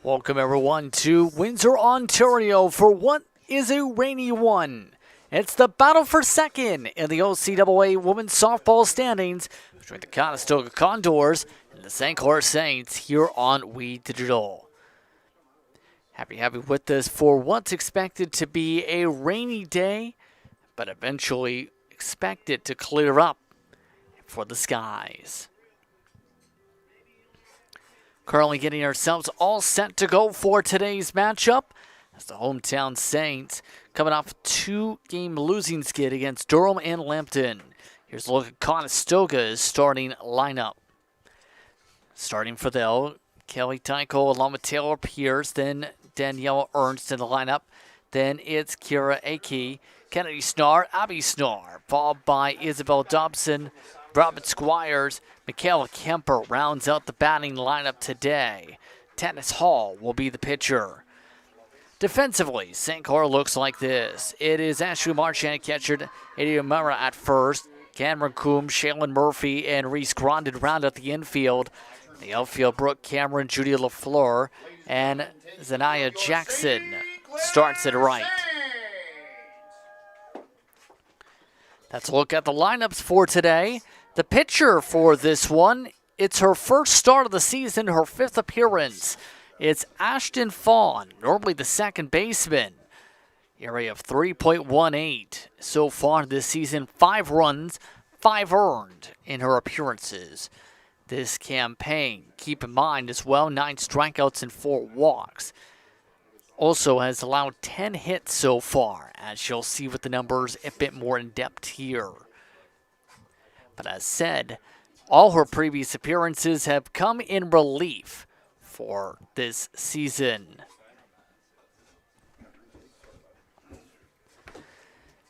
Welcome everyone to Windsor, Ontario for what is a rainy one. It's the battle for second in the OCAA women's softball standings between the Conestoga Condors and the St. Clair Saints here on We Digital. Happy with this for what's expected to be a rainy day, but eventually expected to clear up for the skies. Currently getting ourselves all set to go for today's matchup as the hometown Saints coming off a two-game losing skid against Durham and Lambton. Here's a look at Conestoga's starting lineup. Starting for them, Kelly Tycho along with Taylor Pierce, then Danielle Ernst in the lineup. Then it's Kira Aki, Kennedy Snar, Abby Snar, followed by Isabel Dobson, Robin Squires. Michaela Kemper rounds out the batting lineup today. Tannis Hall will be the pitcher. Defensively, St. Clair looks like this. It is Ashley Marchand catcher, Eddie O'Mara at first. Cameron Coombs, Shaylin Murphy, and Reese Grondin round out the infield. In the outfield, Brooke Cameron, Judy LaFleur, and Zanaya Jackson starts at right. Let's look at the lineups for today. The pitcher for this one, it's her first start of the season, her fifth appearance. It's Ashton Fawn, normally the second baseman. ERA of 3.18 so far this season, 5 runs, 5 earned in her appearances this campaign. Keep in mind as well, 9 strikeouts and 4 walks. Also has allowed 10 hits so far, as you'll see with the numbers a bit more in depth here. But as said, all her previous appearances have come in relief for this season.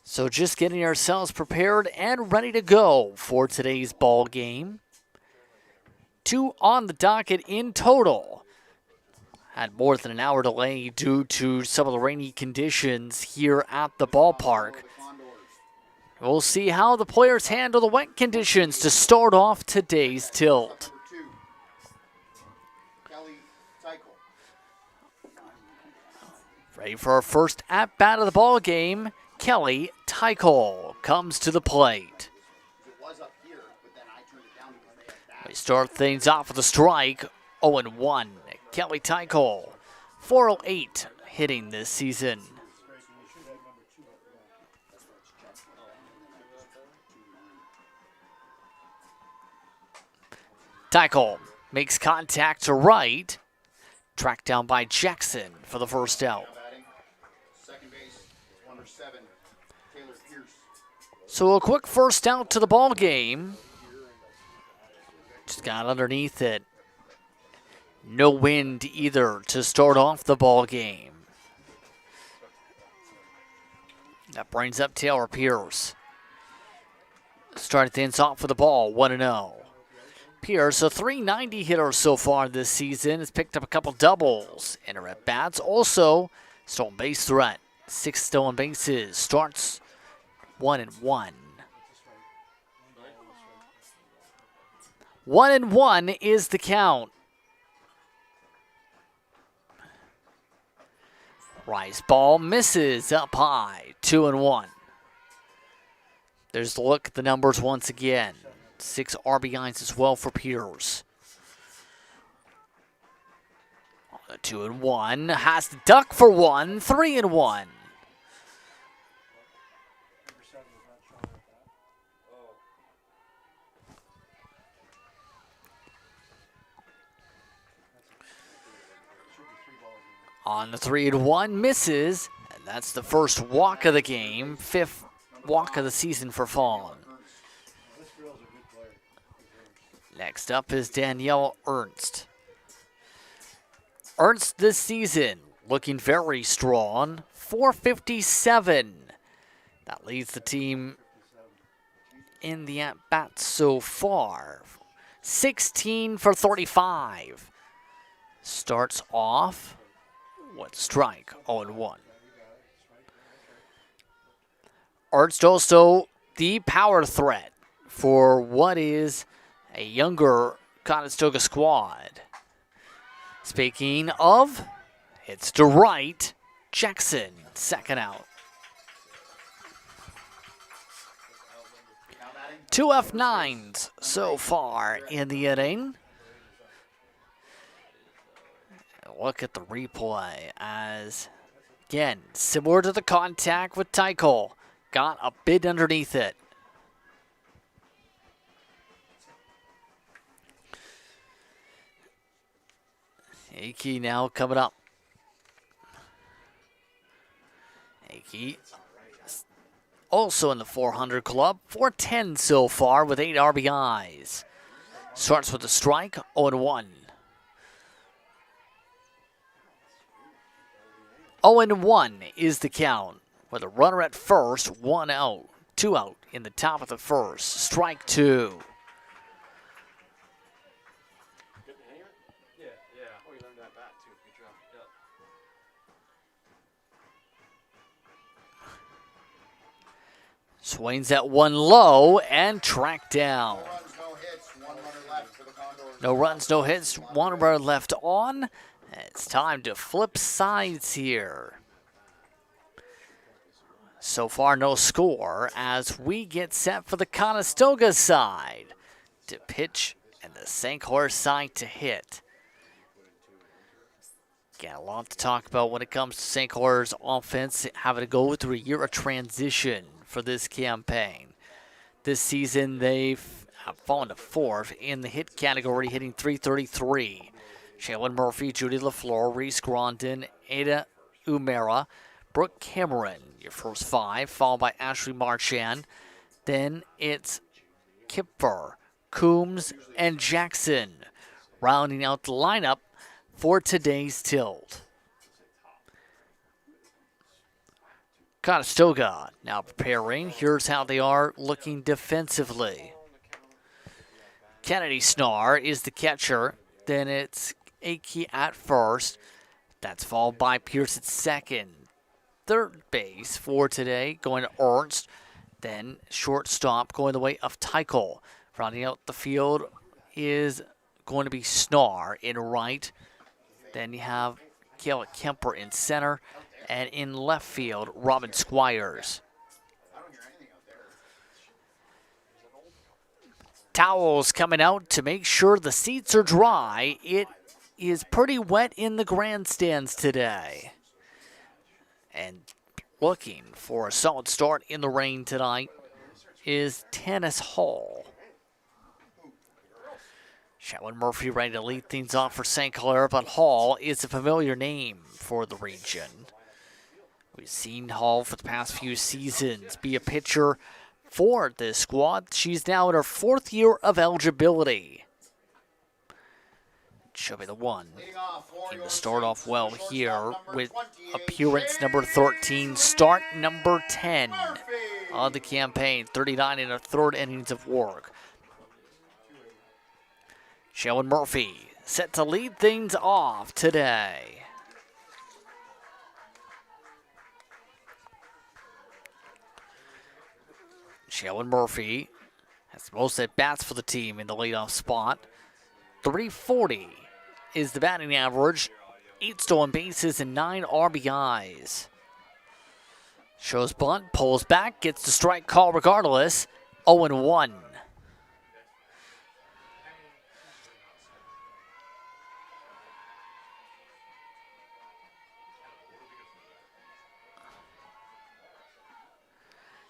So just getting ourselves prepared and ready to go for today's ball game. 2 on the docket in total. Had more than an hour delay due to some of the rainy conditions here at the ballpark. We'll see how the players handle the wet conditions to start off today's tilt. Ready for our first at-bat of the ball game, Kelly Tycho comes to the plate. We start things off with a strike, 0-1. Kelly Tycho, 408 hitting this season. Tycho makes contact to right, tracked down by Jackson for the first out. So a quick first out to the ball game. Just got underneath it. No wind either to start off the ball game. That brings up Taylor Pierce. Started things off with the ball, 1-0. Pierce, a .390 hitter so far this season, has picked up a couple doubles in her at-bats. Also, stolen base threat, 6 stolen bases. Starts 1-1. 1-1 is the count. Rice ball misses up high, 2-1. There's the look at the numbers once again. 6 RBIs as well for Pierce. 2-1, has to duck for 1, 3-1. On the 3-1, misses, and that's the first walk of the game, 5th walk of the season for Fawn. Next up is Danielle Ernst. Ernst this season looking very strong, 457. That leads the team in the at-bats so far. 16 for 35. Starts off with strike, 0-1. Ernst also the power threat for what is a younger Conestoga squad. Speaking of, it's to right. Jackson, second out. 2 F9s so far in the inning. Look at the replay as, again, similar to the contact with Tycho, got a bit underneath it. Aki now coming up. Aki also in the 400 club, 410 so far with 8 RBIs. Starts with a strike, 0-1. 0-1 is the count, with a runner at first, 1 out, 2 out in the top of the first. Strike 2. Swings at 1 low and tracked down. No runs, no hits, 1 runner left on. It's time to flip sides here. So far, no score as we get set for the Conestoga side to pitch and the St. Clair side to hit. Got a lot to talk about when it comes to St. Clair's offense, having to go through a year of transition for this campaign. This season, they've fallen to 4th in the hit category, hitting .333. Shaylin Murphy, Judy LaFleur, Reese Grondin, Ada Umera, Brooke Cameron, your first 5, followed by Ashley Marchand. Then it's Kipfer, Coombs, and Jackson, rounding out the lineup for today's tilt. Conestoga now preparing. Here's how they are looking defensively. Kennedy Snar is the catcher. Then it's Aki at first. That's followed by Pierce at second. Third base for today going to Ernst. Then shortstop going the way of Tycho. Rounding out the field is going to be Snar in right. Then you have Kayla Kemper in center. And in left field, Robin Squires. Towels coming out to make sure the seats are dry. It is pretty wet in the grandstands today. And looking for a solid start in the rain tonight is Tennis Hall. Shaylin Murphy ready to lead things off for St. Clair, but Hall is a familiar name for the region. We've seen Hall for the past few seasons be a pitcher for this squad. She's now in her 4th year of eligibility. She'll be the one to start off well here with appearance number 13, start number 10 on the campaign, 39 in her 3rd innings of work. Shaylin Murphy set to lead things off today. Shaylin Murphy has the most at-bats for the team in the leadoff spot. .340 is the batting average. 8 stolen bases and 9 RBIs. Shows bunt, pulls back, gets the strike call regardless. 0-1.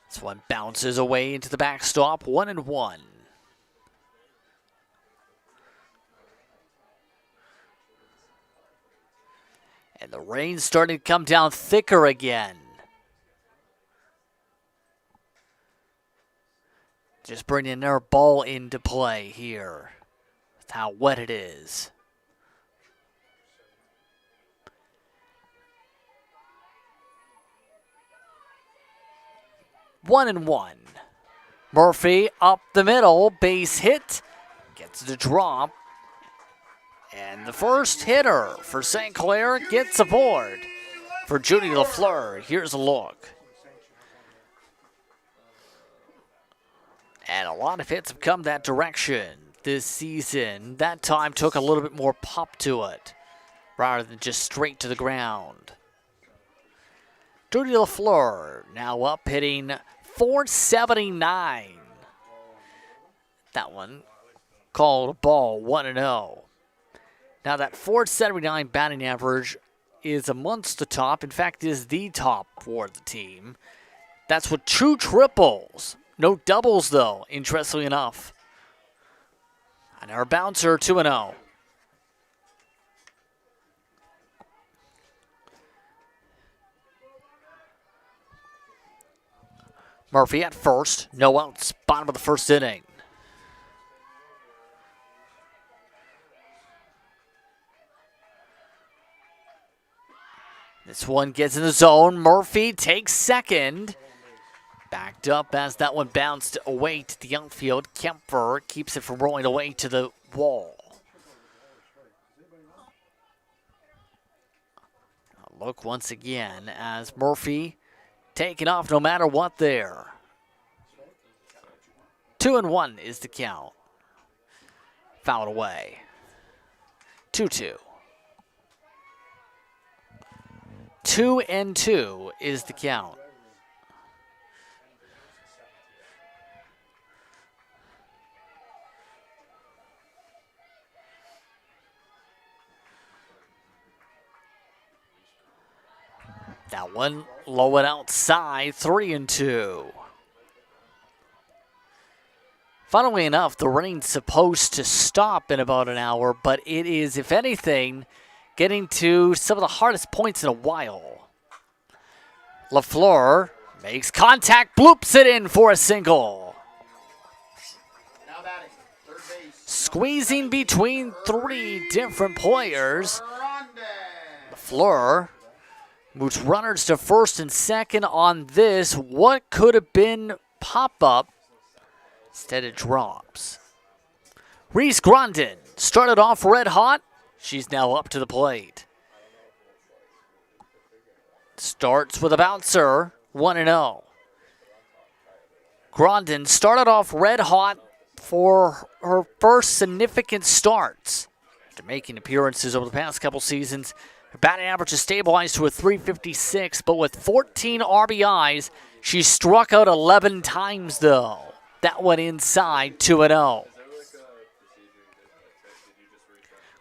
This one bounces away into the backstop, 1-1. And the rain's starting to come down thicker again. Just bringing another ball into play here with how wet it is. One and one. Murphy up the middle, base hit, gets the drop. And the first hitter for St. Clair gets aboard for Judy LaFleur. Here's a look. And a lot of hits have come that direction this season. That time took a little bit more pop to it. rather than just straight to the ground. Dirty LaFleur now up, hitting .479. That one called a ball, 1-0. Now that .479 batting average is amongst the top. In fact, is the top for the team. That's with 2 triples. No doubles, though, interestingly enough. And our bouncer, 2-0. Murphy at first. No outs. Bottom of the first inning. This one gets in the zone. Murphy takes second. Backed up as that one bounced away to the outfield. Kemper keeps it from rolling away to the wall. A look once again as Murphy taking off no matter what there. 2-1 is the count. Fouled away. 2-2. 2-2 is the count. That one low and outside, 3-2. Funnily enough, the rain's supposed to stop in about an hour, but it is, if anything, getting to some of the hardest points in a while. LaFleur makes contact, bloops it in for a single. Now batting, third base. Squeezing between 3 different players. LaFleur moves runners to first and second on this. What could have been pop-up? Instead it drops. Reese Grondin started off red hot. She's now up to the plate. Starts with a bouncer, 1-0. Grondin started off red hot for her first significant starts. After making appearances over the past couple seasons, her batting average is stabilized to a .356, but with 14 RBIs, she struck out 11 times, though. That went inside, 2-0.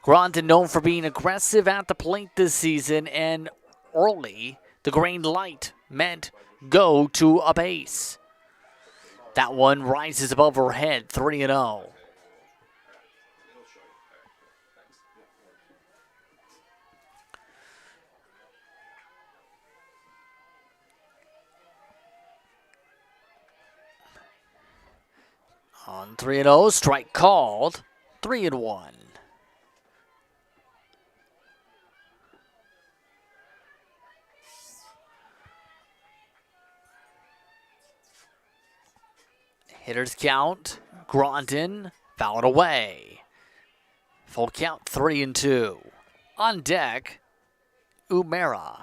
Grondin known for being aggressive at the plate this season, and early, the green light meant go to a base. That one rises above her head, 3-0. On 3-0, strike called, 3-1. Hitters count, Grondin fouled away. Full count, 3-2. On deck, Umera.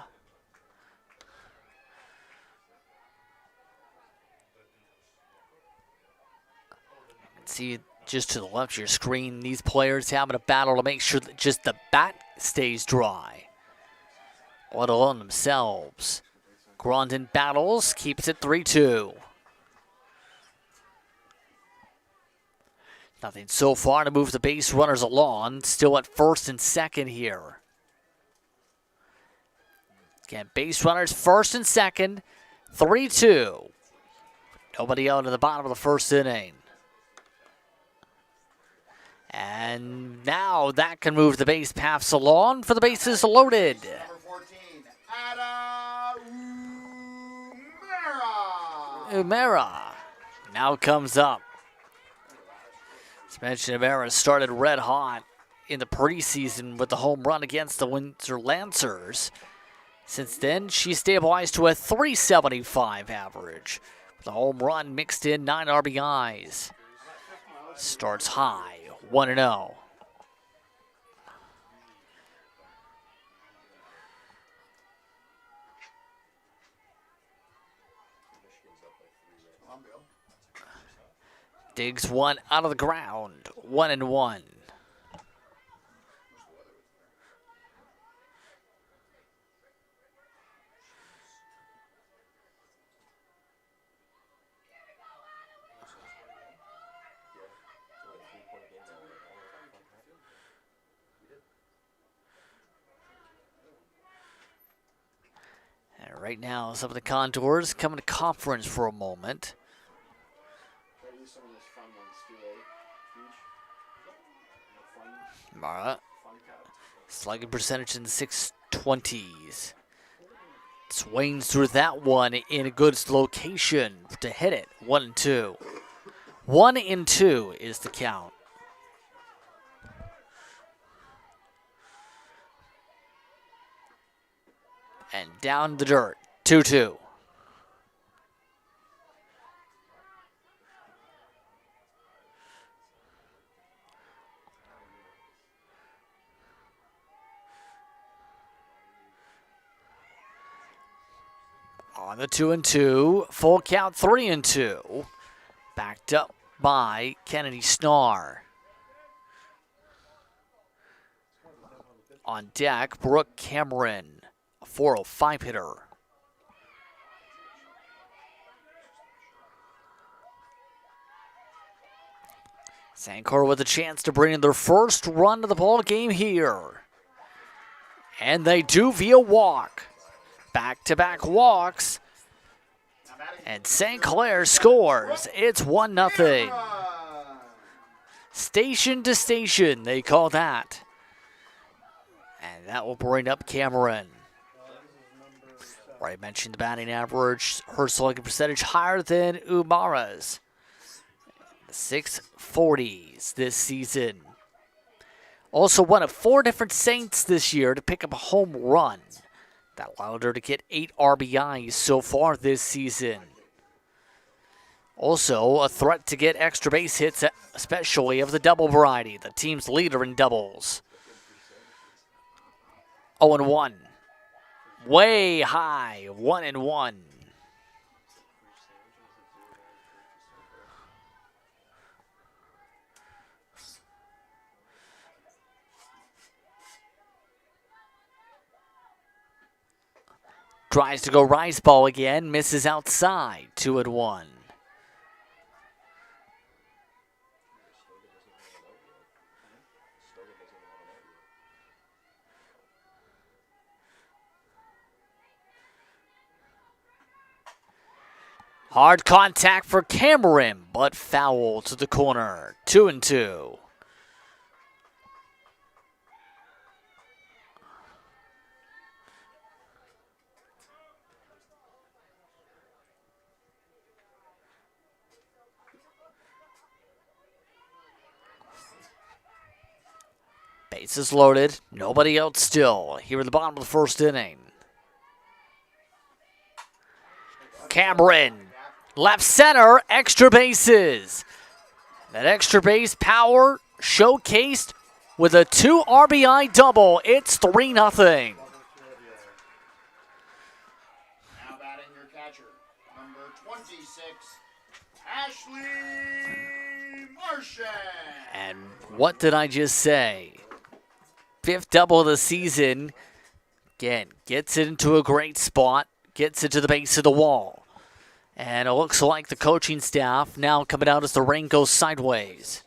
See just to the left of your screen, these players having a battle to make sure that just the bat stays dry, let alone themselves. Grondin battles, keeps it 3-2. Nothing so far to move the base runners along. Still at first and second here. Again, base runners first and second, 3-2. Nobody out in the bottom of the first inning. And now that can move the base paths along for the bases loaded. Number 14, Ada Umera now comes up. As mentioned, Umera started red hot in the preseason with the home run against the Windsor Lancers. Since then, she stabilized to a .375 average with a home run mixed in 9 RBIs. Starts high, 1-0. Digs one out of the ground, 1-1. right now, some of the Condors coming to conference for a moment. Mara, slugging percentage in the 620s. Swings through that one in a good location to hit it. 1-2. 1-2 is the count. And down the dirt. 2-2. On the 2-2, full count 3-2. Backed up by Kennedy Snar. On deck, Brooke Cameron, a 405 hitter. Sancor with a chance to bring in their first run of the ball game here. And they do via walk. Back-to-back walks. And St. Clair scores. It's 1-0. Station to station, they call that. And that will bring up Cameron. Already mentioned the batting average. Her slugging percentage higher than Umara's. The 640s this season. Also one of 4 different Saints this year to pick up a home run. That allowed her to get 8 RBIs so far this season. Also, a threat to get extra base hits, especially of the double variety, the team's leader in doubles. 0-1. Way high, 1-1. Tries to go rise ball again, misses outside, 2-1. Hard contact for Cameron, but foul to the corner, 2-2. Bases loaded, nobody out still here at the bottom of the first inning. Cameron, left center, extra bases. That extra base power showcased with a 2 RBI double. It's 3-0. Now batting your catcher, number 26, Ashley Martian. And what did I just say? 5th double of the season. Again, gets it into a great spot, gets it to the base of the wall. And it looks like the coaching staff now coming out as the rain goes sideways.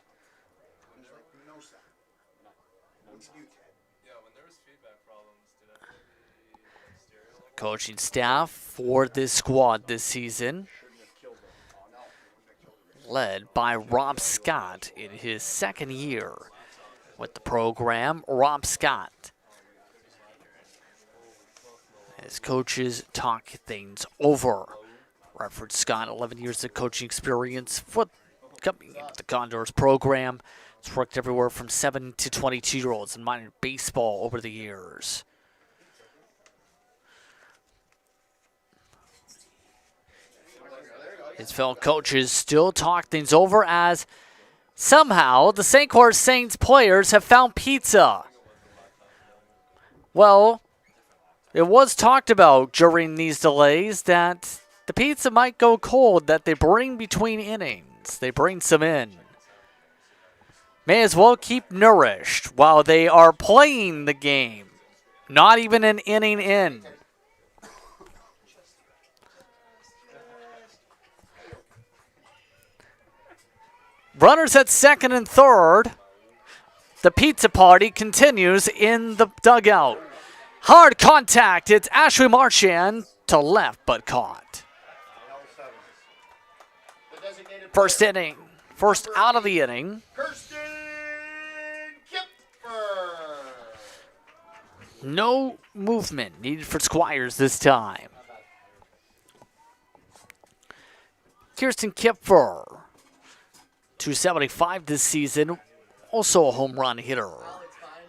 Coaching staff for this squad this season, led by Rob Scott in his 2nd year with the program. Rob Scott, as coaches talk things over. Reference Scott, 11 years of coaching experience for the Condors program. It's worked everywhere from 7 to 22-year-olds in minor baseball over the years. His fellow coaches still talk things over as somehow the St. Clair Saints players have found pizza. Well, it was talked about during these delays that the pizza might go cold that they bring between innings. They bring some in. May as well keep nourished while they are playing the game. Not even an inning in. Runners at 2nd and 3rd. The pizza party continues in the dugout. Hard contact. It's Ashley Marchand to left, but caught. The designated First player, inning, first out of the inning. Kirsten Kipfer. No movement needed for Squires this time. Kirsten Kipfer, 275 this season, also a home run hitter.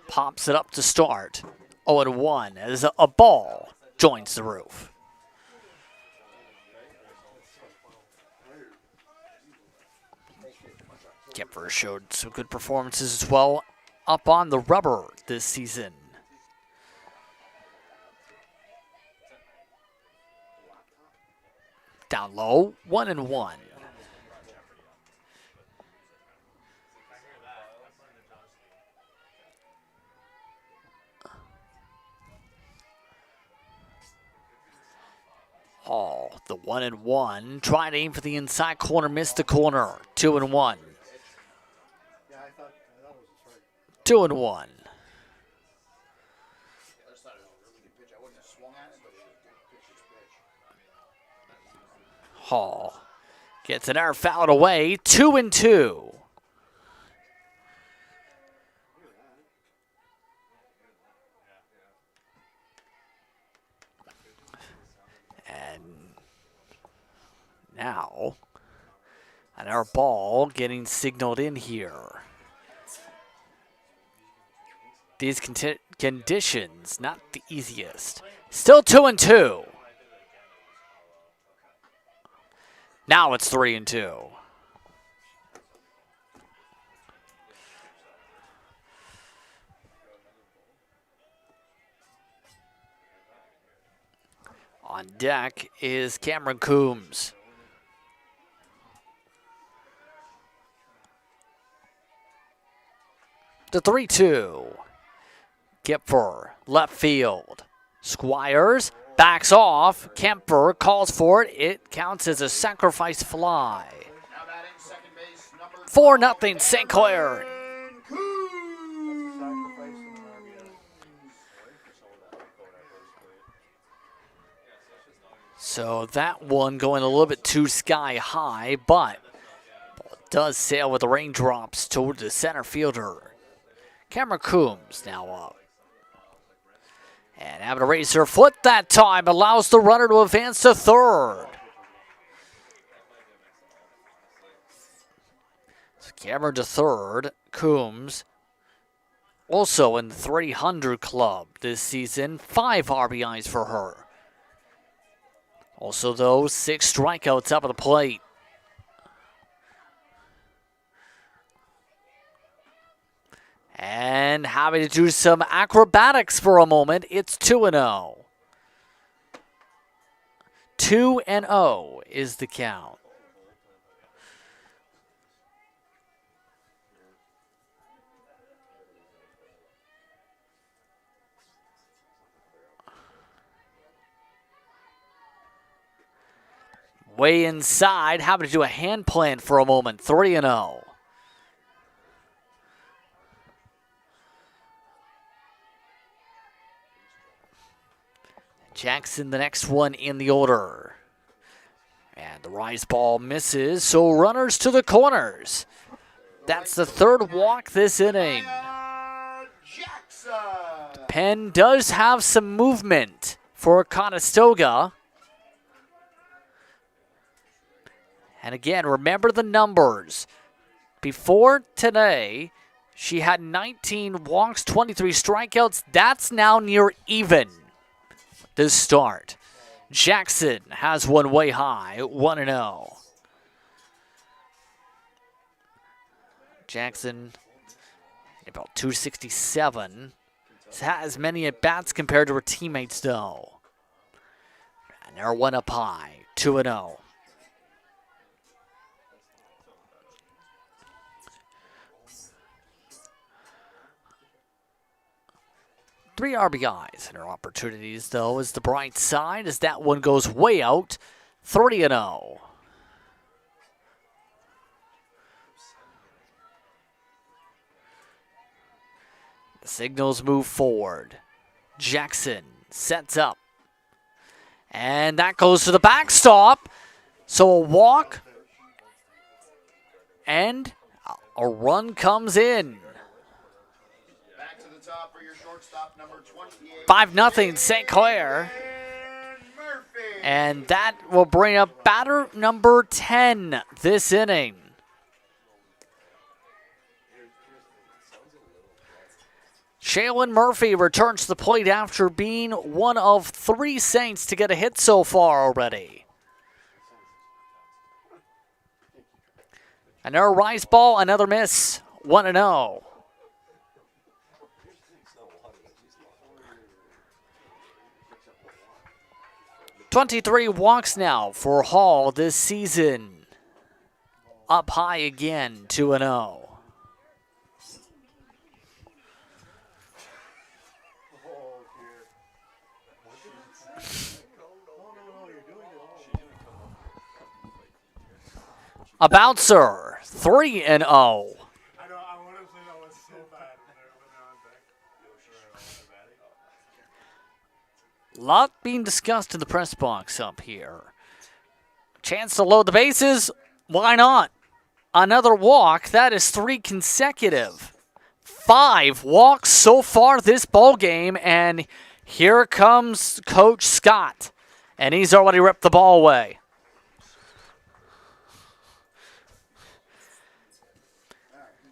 Pops it up to start. 0-1 as a ball joins the roof. Kipfer showed some good performances as well up on the rubber this season. Down low, 1-1. Hall, the 1-1, trying to aim for the inside corner, missed the corner. 2-1. 2-1. Hall gets an air foul away. 2-2. And now an air ball getting signaled in here. These conditions, not the easiest. Still 2-2. Now it's 3-2. On deck is Cameron Coombs. The 3-2. Kipfer, left field. Squires backs off. Kemper calls for it. It counts as a sacrifice fly. 4-0 St. Clair. So that one going a little bit too sky high, but it does sail with the raindrops toward the center fielder. Cameron Coombs now up. And having to raise her foot that time allows the runner to advance to third. So Cameron to third. Coombs also in the 300 club this season. 5 RBIs for her. Also, though, 6 strikeouts up at the plate. And having to do some acrobatics for a moment, it's 2-0. 2-0 is the count. Way inside, having to do a hand plant for a moment, 3-0. Jackson, the next one in the order. And the rise ball misses, so runners to the corners. That's the third walk this inning. Penn does have some movement for Conestoga. And again, remember the numbers. Before today, she had 19 walks, 23 strikeouts. That's now near even this start. Jackson has one way high, 1-0. Jackson, about 267. Has many at-bats compared to her teammates, though. And they're one up high, 2-0. Three RBIs and her opportunities, though, is the bright side as that one goes way out, 3-0. The signals move forward. Jackson sets up. And that goes to the backstop. So a walk and a run comes in. Back to the top for your shortstop, number 28. 5-0 St. Clair. Murphy. And that will bring up batter number 10 this inning. Shaylin Murphy returns to the plate after being one of 3 Saints to get a hit so far already. Another rise ball, another miss. 1-0. "23 walks now for Hall this season. Up high again, 2-0. A bouncer, 3-0. I know, I want to say that was so bad when they're on deck. Lot being discussed in the press box up here. Chance to load the bases. Why not? Another walk. That is 3 consecutive. 5 walks so far this ball game, and here comes Coach Scott, and he's already ripped the ball away.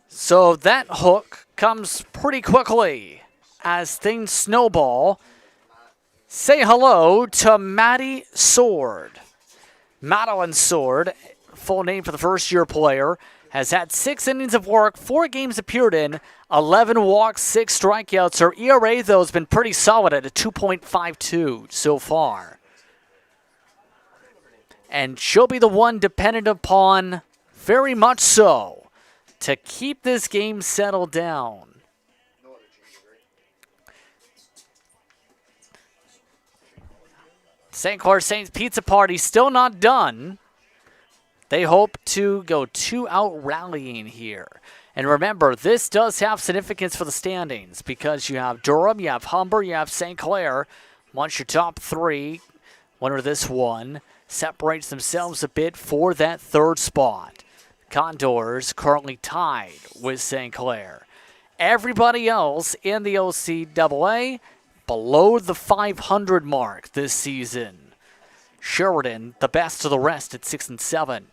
So that hook comes pretty quickly as things snowball. Say hello to Maddie Sword. Madeline Sword, full name for the first-year player, has had 6 innings of work, 4 games appeared in, 11 walks, 6 strikeouts. Her ERA, though, has been pretty solid at a 2.52 so far. And she'll be the one dependent upon, very much so, to keep this game settled down. St. Clair Saints Pizza Party still not done. They hope to go 2-out rallying here. And remember, this does have significance for the standings because you have Durham, you have Humber, you have St. Clair. Once your top 3, winner of this one, separates themselves a bit for that 3rd spot. Condors currently tied with St. Clair. Everybody else in the OCAA below the 500 mark this season. Sheridan, the best of the rest at 6-7.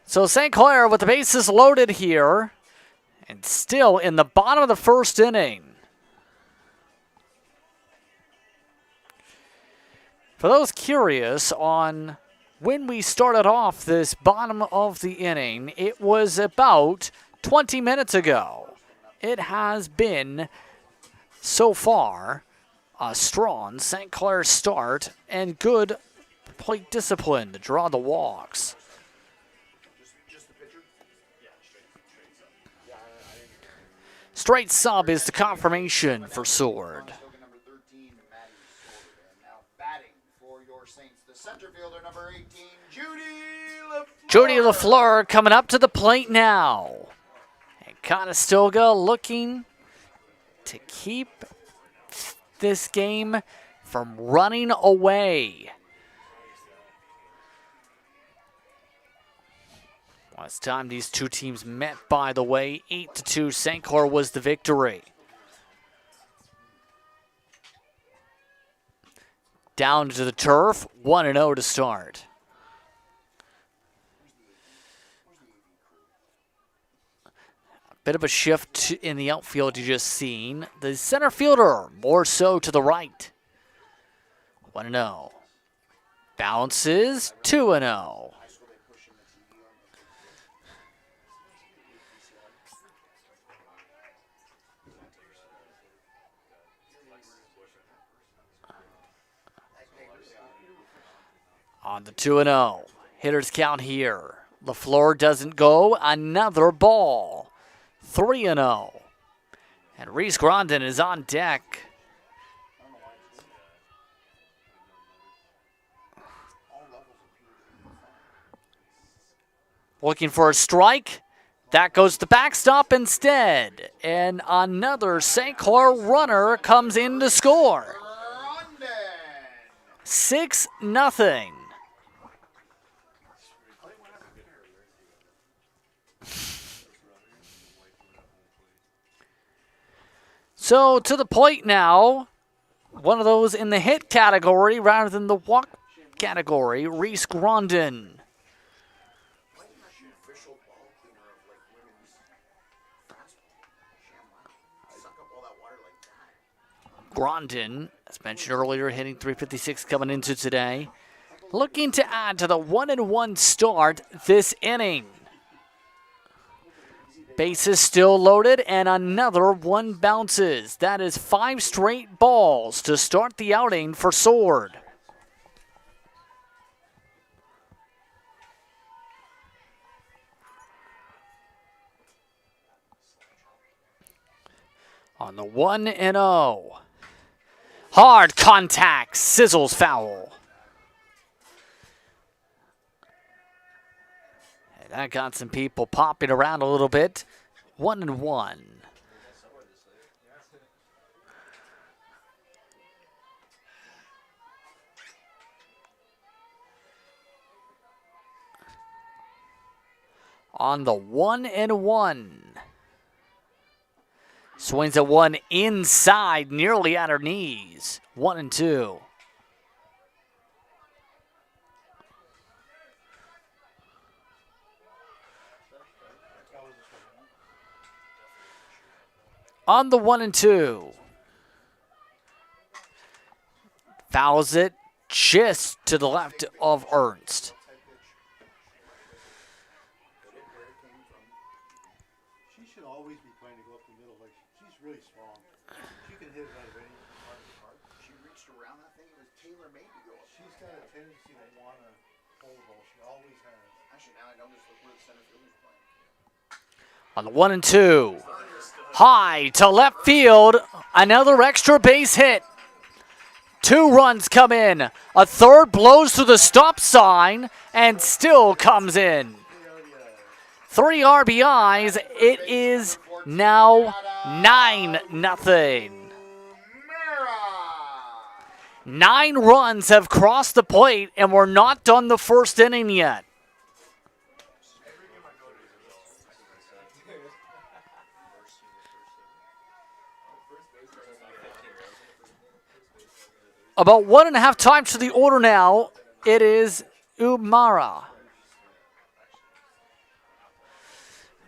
So St. Clair with the bases loaded here and still in the bottom of the 1st inning. For those curious on when we started off this bottom of the inning, it was about 20 minutes ago. It has been, so far, a strong St. Clair start and good plate discipline to draw the walks. Straight sub is the confirmation for Sword. Number 13, Maddie Sword. And now batting for your Saints, the center fielder, number 18, Judy LaFleur coming up to the plate now. And Conestoga looking to keep this game from running away. Last time these two teams met, by the way, 8-2. St. Clair was the victory. Down to the turf, 1-0 to start. Bit of a shift in the outfield you just seen. The center fielder more so to the right. 1-0. Bounces, 2-0. On the 2-0. Hitters count here. LaFleur doesn't go. Another ball. 3-0. And Reese Grondin is on deck. Looking for a strike. That goes to backstop instead. And another St. Clair runner comes in to score. 6-0. So to the plate now. One of those in the hit category rather than the walk category, Reese Grondin. Grondin, as mentioned earlier, hitting .356 coming into today. Looking to add to the 1-1 start this inning. Bases still loaded, and another one bounces. That is 5 straight balls to start the outing for Sword. On the 1-0. Hard contact, sizzles foul. And that got some people popping around a little bit. 1-1. On the 1-1. Swings at one inside, nearly at her knees. 1-2. On the 1-2. Fouls it just to the left of Ernst. She should always be playing to go up the middle. Like she's really strong. She can hit it out of any part of the park. She reached around that thing. It was tailor-made to go up. She's got a tendency to want to hold ball. She always has. Actually, now I know this look where the center fielder's playing. On the 1-2. High to left field. Another extra base hit. 2 runs come in. A third blows through the stop sign and still comes in. 3 RBIs. It is now 9-0. 9 runs have crossed the plate, and we're not done the first inning yet. About 1.5 times to the order now. It is Umara.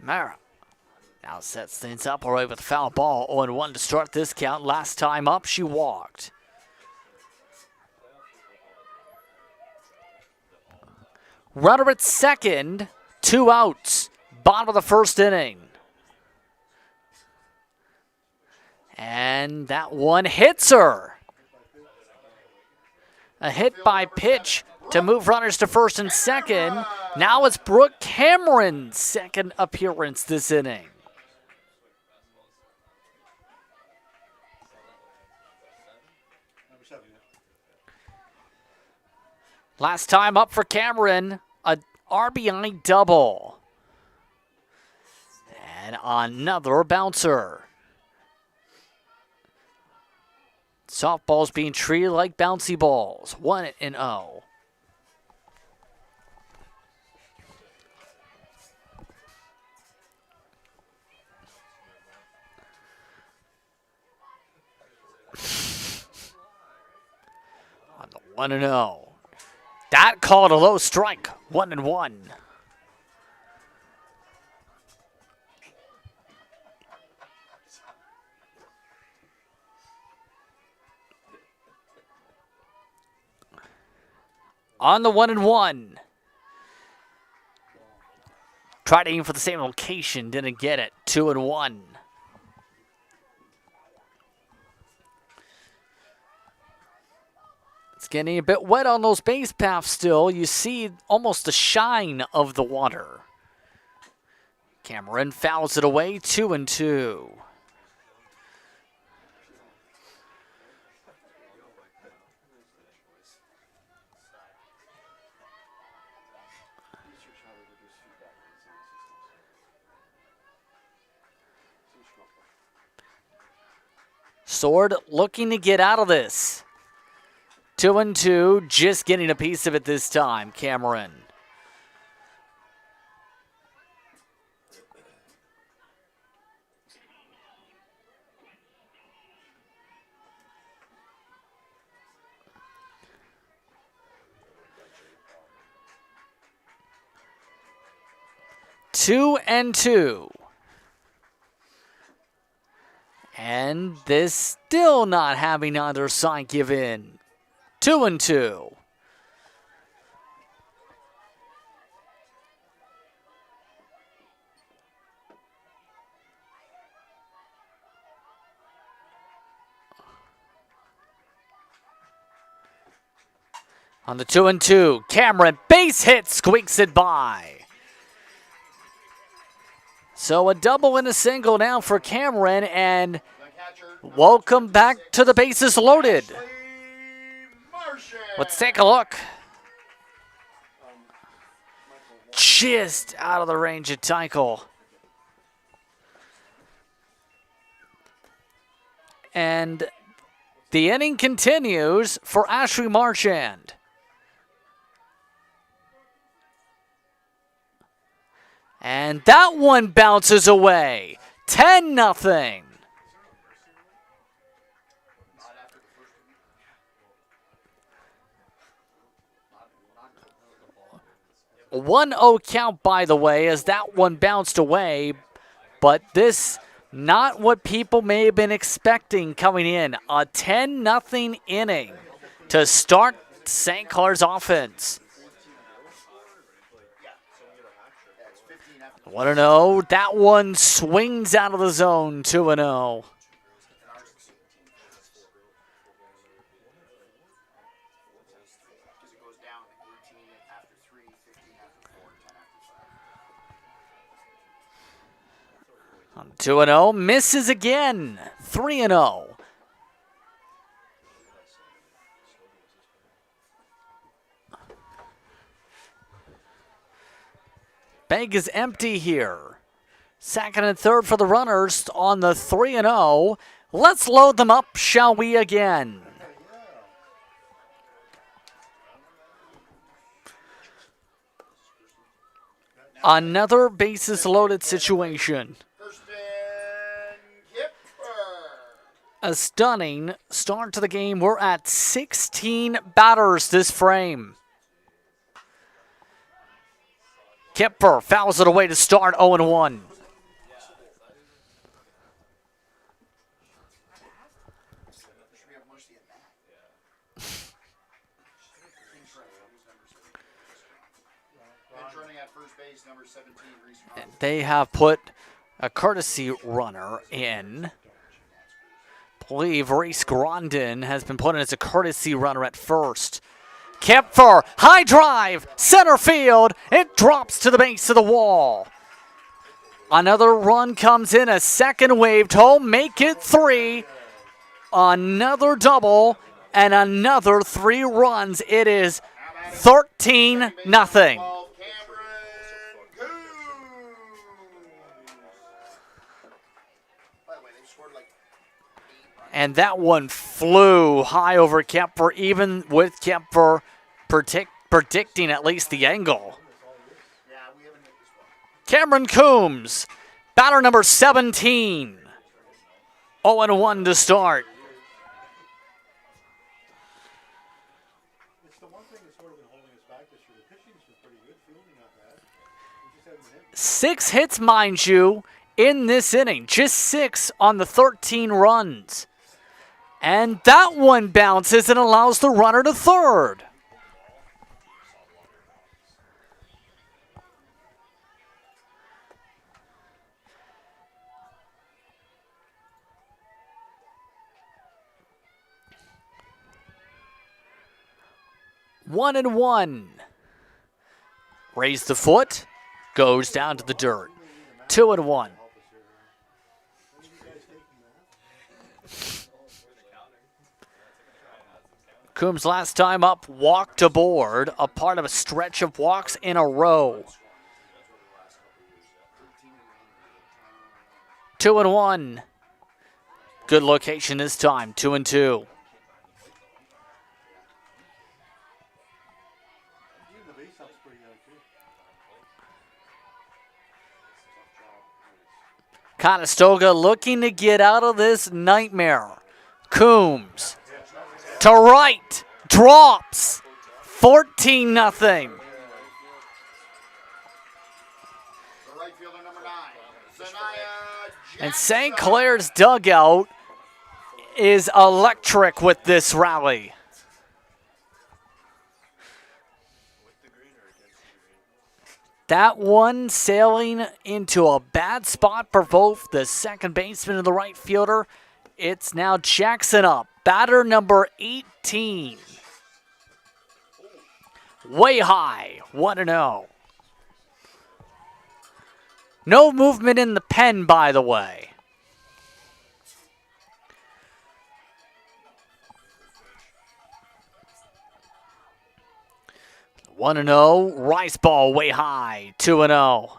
Mara now sets things up all right with a foul ball. 0-1 to start this count. Last time up, she walked. Runner at second, 2 outs. Bottom of the first inning. And that one hits her. A hit by pitch to move runners to first and second. Now it's Brooke Cameron's second appearance this inning. Last time up for Cameron, a RBI double. And another bouncer. Softballs being treated like bouncy balls. 1-0. On the 1-0. That called a low strike. 1-1. On the 1-1. Tried to aim for the same location, didn't get it. 2-1. It's getting a bit wet on those base paths still. You see almost the shine of the water. Cameron fouls it away. 2-2. Sword looking to get out of this. 2-2, just getting a piece of it this time, Cameron. Two and two. And this still not having either side give in. 2-2. On the 2-2, Cameron base hit, squeaks it by. So a double and a single now for Cameron, and welcome back to the bases loaded. Let's take a look. Just out of the range of Tycho. And the inning continues for Ashley Marchand. And that one bounces away. 10-0. A 1-0 count, by the way, as that one bounced away. But this, not what people may have been expecting coming in. A 10-0 inning to start St. Clair's offense. 1-0. That one swings out of the zone. 2-0. On 2-0. Misses again. 3-0. Bag is empty here. Second and third for the runners on the 3-0. Let's load them up, shall we, again? Another bases loaded situation. A stunning start to the game. We're at 16 batters this frame. Kipper fouls it away to start 0-1. They have put a courtesy runner in. I believe Reese Grondin has been put in as a courtesy runner at first. Kipfer, high drive, center field. It drops to the base of the wall. Another run comes in, a second waved home, make it 3. Another double, and another 3 runs. It is 13-0. And that one flew high over Kemper, even with Kemper predicting at least the angle. Cameron Coombs, batter number 17. 0-1 to start. It's the one thing that's sort of been holding us back this year. The pitching's been pretty good, fielding not bad. We just haven't been hitting. 6 hits, mind you, in this inning. Just 6 on the 13 runs. And that one bounces and allows the runner to third. One and one. Raise the foot, goes down to the dirt. 2-1. Coombs last time up walked aboard, a part of a stretch of walks in a row. 2-1. Good location this time, 2-2. Even the base up's pretty good too. Conestoga looking to get out of this nightmare. Coombs to right, drops, 14-0. The right fielder, number 9, Zanaya And Jackson. St. Clair's dugout is electric with this rally. That one sailing into a bad spot for both the second baseman and the right fielder. It's now Jackson up, batter number 18. Way high, 1-0. No movement in the pen, by the way. One and 0, Rice ball way high, 2-0.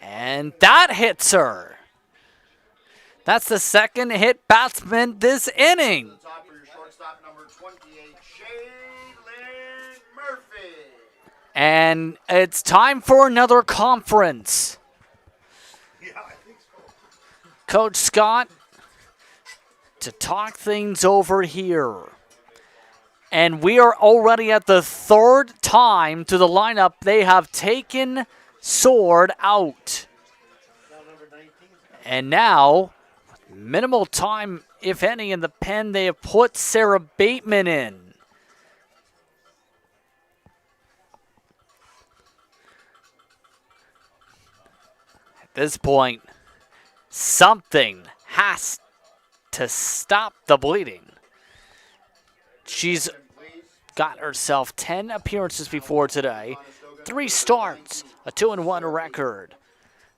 And that hits her. That's the second hit batsman this inning. Top for your shortstop, number 28, Shaylin Murphy. And it's time for another conference. Yeah, I think so. Coach Scott to talk things over here. And we are already at the third time to the lineup they have taken Sword out. Now number 19. And now, minimal time, if any, in the pen, they have put Sarah Bateman in. At this point, something has to stop the bleeding. She's got herself 10 appearances before today, 3 starts, a 2-1 record,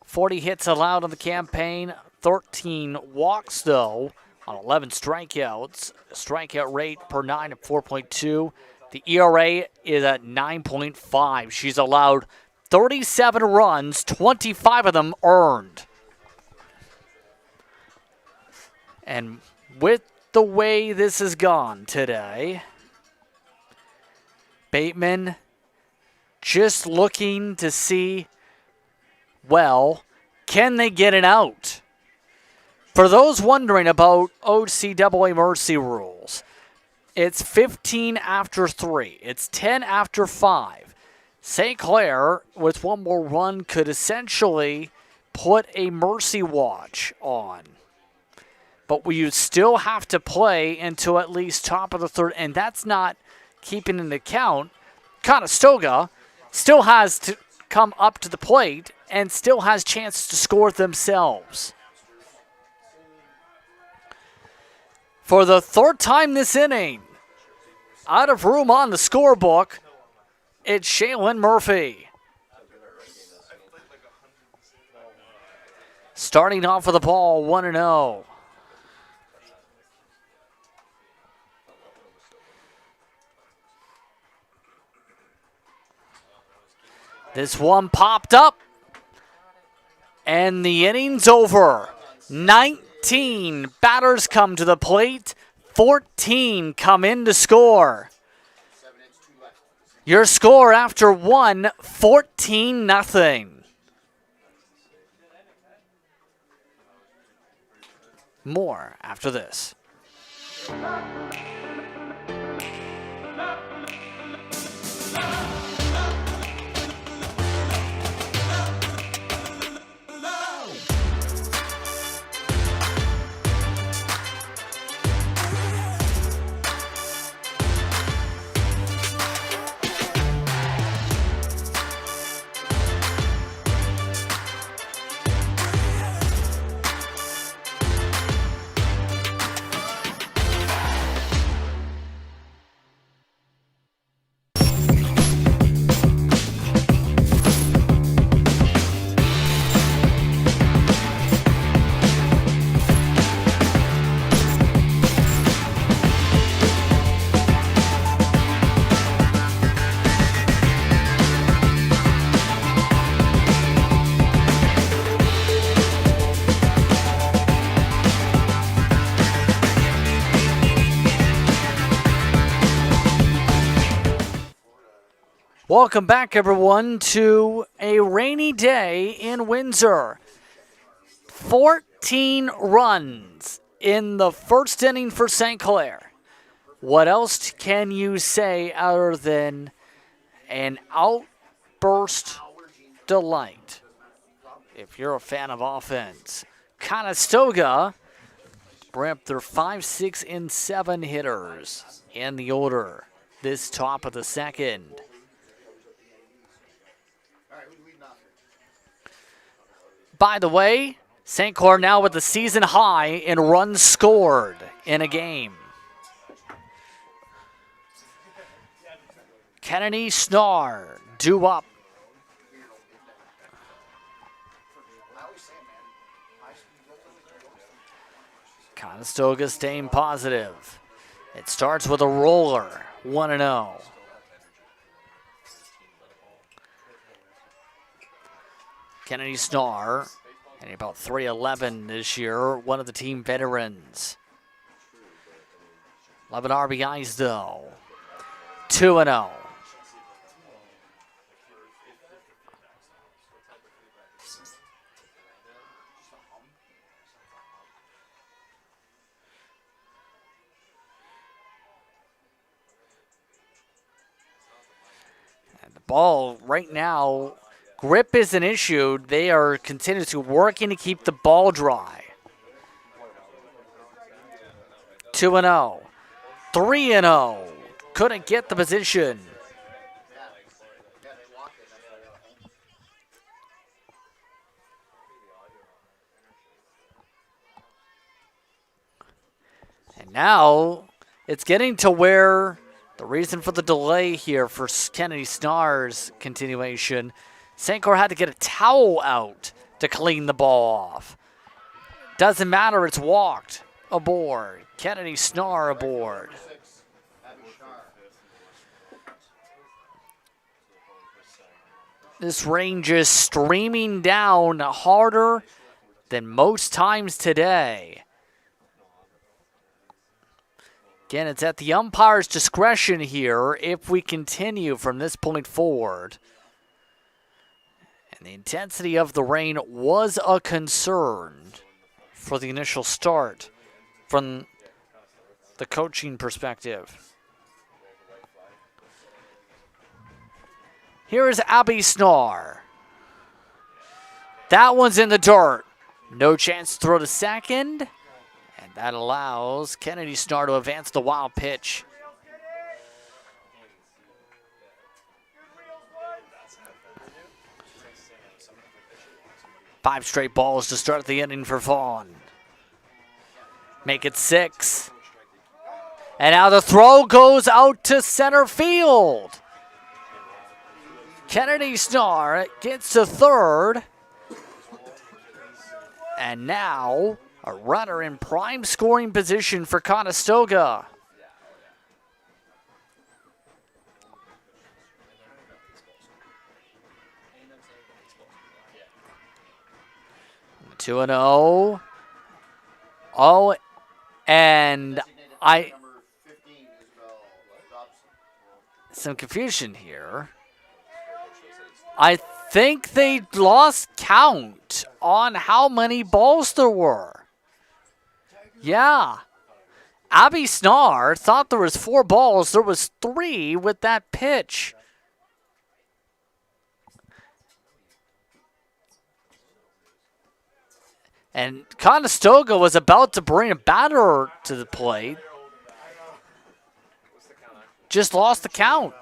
40 hits allowed on the campaign, 13 walks though, on 11 strikeouts, strikeout rate per 9 at 4.2. The ERA is at 9.5. She's allowed 37 runs, 25 of them earned. And with the way this has gone today, Bateman just looking to see, well, can they get it out? For those wondering about OCAA mercy rules, it's 15 after 3. It's 10 after 5. St. Clair, with one more run, could essentially put a mercy watch on. But you still have to play until at least top of the third, and that's not keeping into account. Conestoga still has to come up to the plate and still has chances to score themselves. For the third time this inning, out of room on the scorebook, it's Shaylin Murphy. Starting off with the ball, 1-0. This one popped up, and the inning's over. 19 batters come to the plate, 14 come in to score. Your score after one, 14-0. More after this. Welcome back, everyone, to a rainy day in Windsor. 14 runs in the first inning for St. Clair. What else can you say other than an outburst delight if you're a fan of offense? Conestoga bring up their 5, 6, and 7 hitters in the order this top of the second. By the way, St. Clair now with the season high in runs scored in a game. Kennedy Snar due up. Conestoga staying positive. It starts with a roller, 1-0. Kennedy Snar, and about 3'11" this year, one of the team veterans. 11 RBIs though. 2-0. And the ball right now, grip is an issue. They are continuously working to keep the ball dry. 2-0. 3-0. Couldn't get the position. And now it's getting to where the reason for the delay here for Kennedy Snar's continuation, St. Clair had to get a towel out to clean the ball off. Doesn't matter, it's walked aboard. Kennedy Snar aboard. This rain just streaming down harder than most times today. Again, it's at the umpire's discretion here if we continue from this point forward. And the intensity of the rain was a concern for the initial start from the coaching perspective. Here is Abby Snar. That one's in the dirt. No chance to throw to second. And that allows Kennedy Snar to advance the wild pitch. Five straight balls to start the inning for Vaughn. Make it 6. And now the throw goes out to center field. Kennedy Snar gets to third. And now a runner in prime scoring position for Conestoga. Two and 0. Oh, and some confusion here. I think they lost count on how many balls there were. Yeah. Abby Snar thought there was 4 balls. There was 3 with that pitch. And Conestoga was about to bring a batter to the plate. Just lost the count.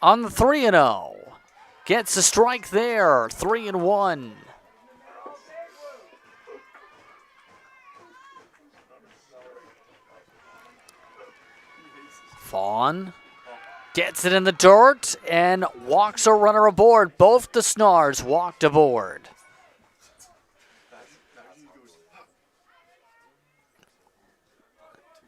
On the 3-0. Gets a strike there. 3-1. Vaughn gets it in the dirt and walks a runner aboard. Both the Snars walked aboard.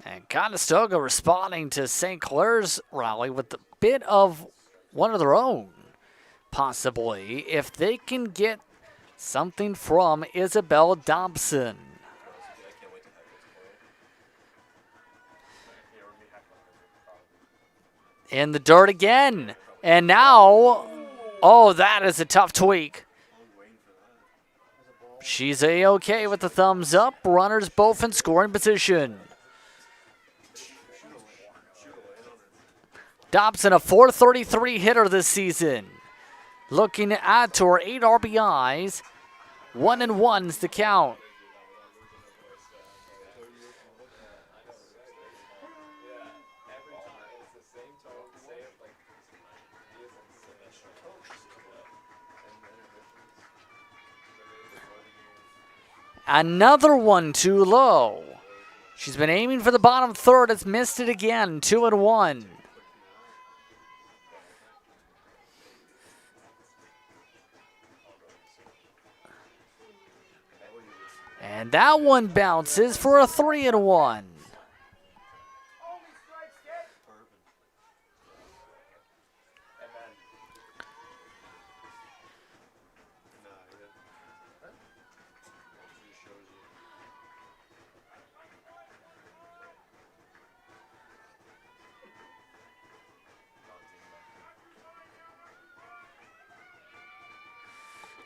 And Conestoga responding to St. Clair's rally with a bit of one of their own, possibly, if they can get something from Isabel Dobson. In the dirt again. And now, oh, that is a tough tweak. She's A-okay with the thumbs up. Runners both in scoring position. Dobson, a .433 hitter this season. Looking at her 8 RBIs. 1-1's the count. Another one too low. She's been aiming for the bottom third. It's missed it again. 2-1. And that one bounces for a 3-1.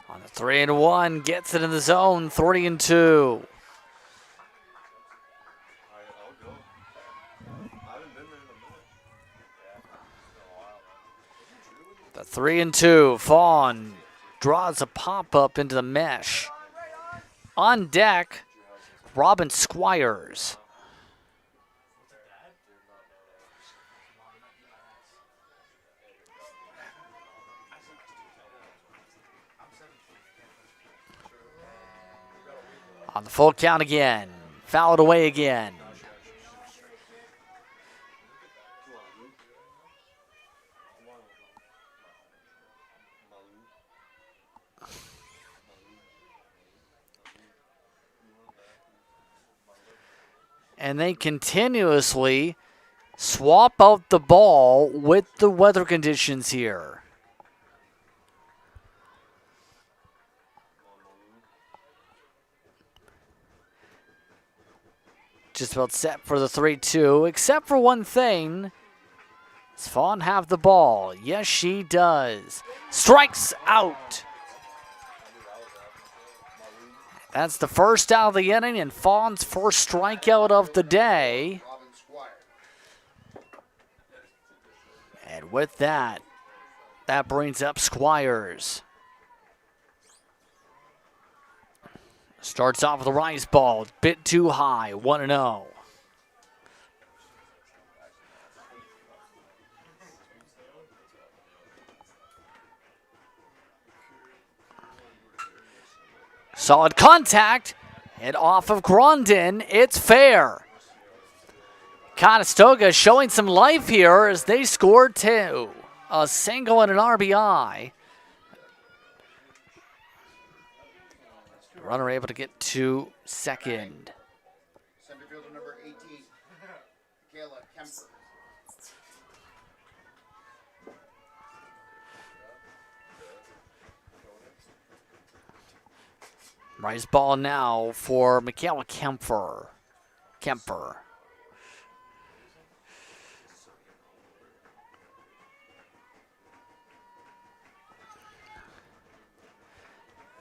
On the 3-1, gets it in the zone, 3-2. The 3-2, Fawn draws a pop-up into the mesh. On deck, Robin Squires. On the full count again. Fouled away again. And they continuously swap out the ball with the weather conditions here. Just about set for the 3-2, except for one thing. Does Fawn have the ball? Yes, she does. Strikes out. That's the first out of the inning and Fawn's first strikeout of the day. And with that, that brings up Squires. Starts off with a rise ball, bit too high, 1-0. Solid contact, and off of Grondin, it's fair. Conestoga showing some life here as they scored 2. A single and an RBI. Runner able to get to second. Center fielder number 18, Kayla Kemper. Rise ball now for Michaela Kemper.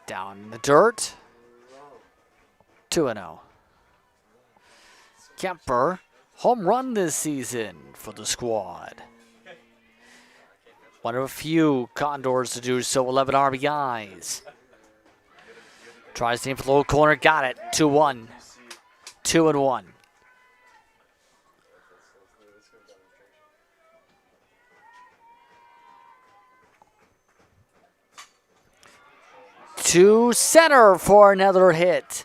Down in the dirt. 2-0. Kemper, home run this season for the squad. One of a few Condors to do so, 11 RBIs. Tries to aim for the low corner, got it, 2-1. 2-1. To center for another hit.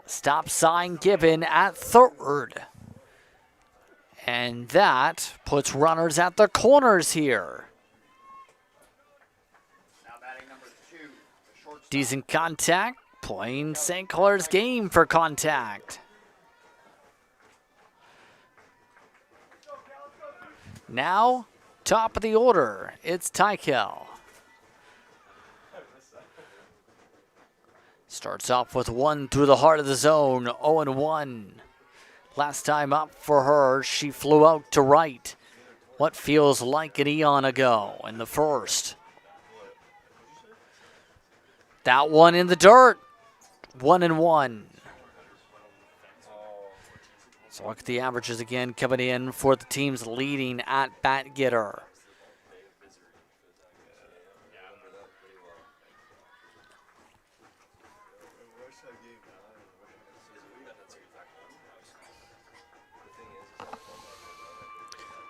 Stop sign given at third. And that puts runners at the corners here. Now batting number 2, the shortstop. Decent contact, playing St. Clair's game for contact. Now, top of the order, it's Tykel. Starts off with one through the heart of the zone, 0-1. Last time up for her, she flew out to right. what feels like an eon ago in the first. That one in the dirt. 1-1. So look at the averages again coming in for the teams leading at bat getter.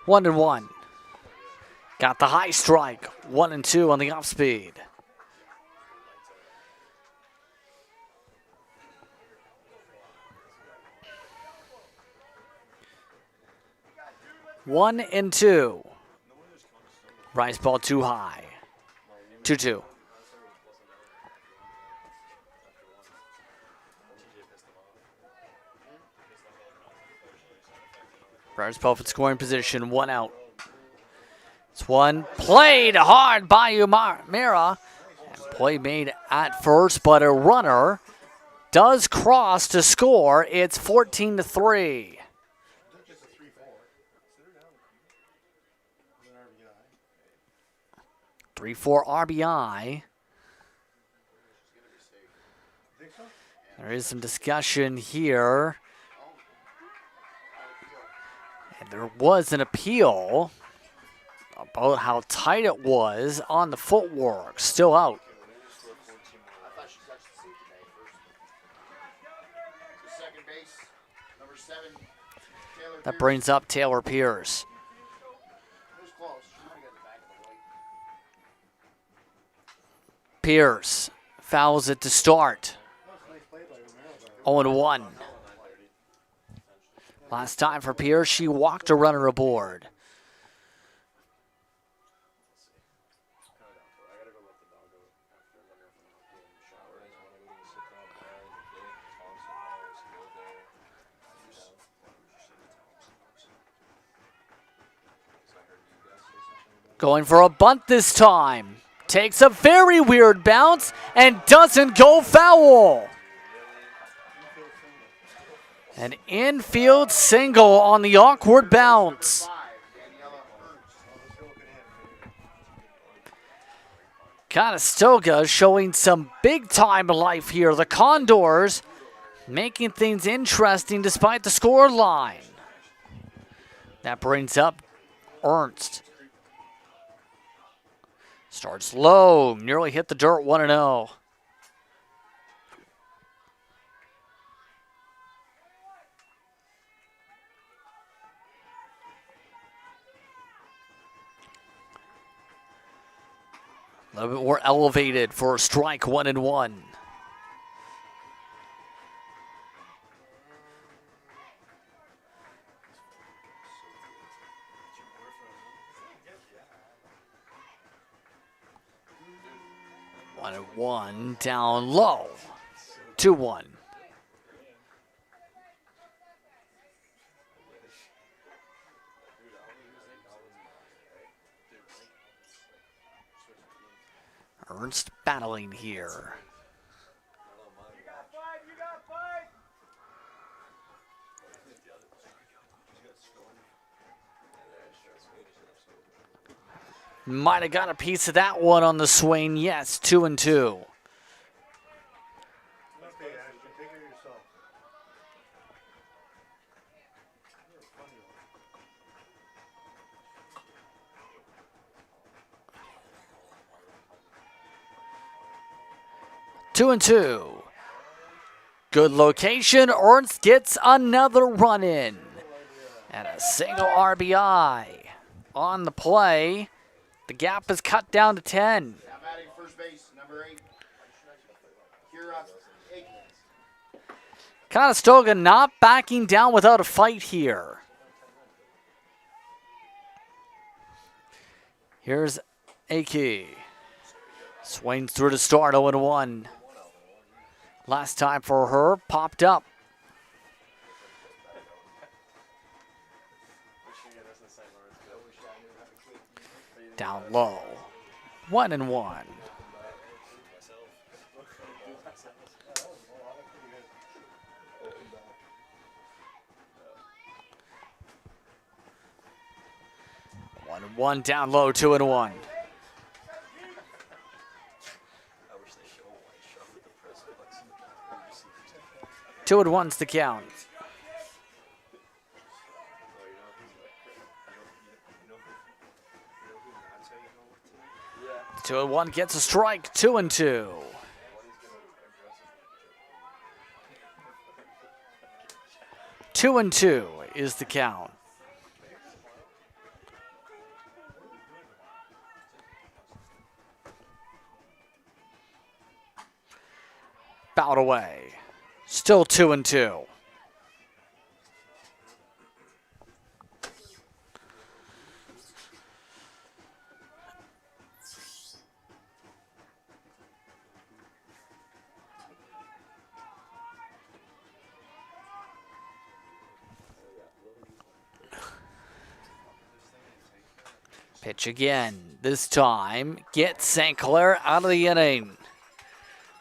One and one. Got the high strike. 1-2 on the off speed. One and two. Rise ball too high. 2-2. Rise ball in scoring position. 1 out. It's one played hard by Umira. Play made at first, but a runner does cross to score. It's 14-3. 3-4 RBI. There is some discussion here. And there was an appeal about how tight it was on the footwork. Still out. Second base, number 7, Taylor That Pierce. brings up Taylor Pierce. It was close. She might have got the back of the light. Pierce fouls it to start. 0-1. Last time for Pierce, she walked a runner aboard. Going for a bunt this time. Takes a very weird bounce and doesn't go foul. An infield single on the awkward bounce. 5, Daniela Ernst. Conestoga showing some big-time life here. The Condors making things interesting despite the score line. That brings up Ernst. Starts low, nearly hit the dirt. 1-0. A little bit more elevated for a strike. 1-1. One and one down low. 2-1. Ernst battling here. Might have got a piece of that one on the swing. Yes, 2-2. Okay, Ashton, take care of yourself. You're a funny one. 2-2. Good location. Ernst gets another run in. And a single RBI on the play. The gap is cut down to 10. Now batting first base, number 8, Kira Aikman. Conestoga not backing down without a fight here. Here's Aki. Swings through to start. 0-1. Last time for her, popped up. Down low. 1-1. 1-1 down low, 2-1. 2-1's the count. 2-1 gets a strike, 2-2. 2-2 is the count. Bout away. Still 2-2. Pitch again. This time gets St. Clair out of the inning.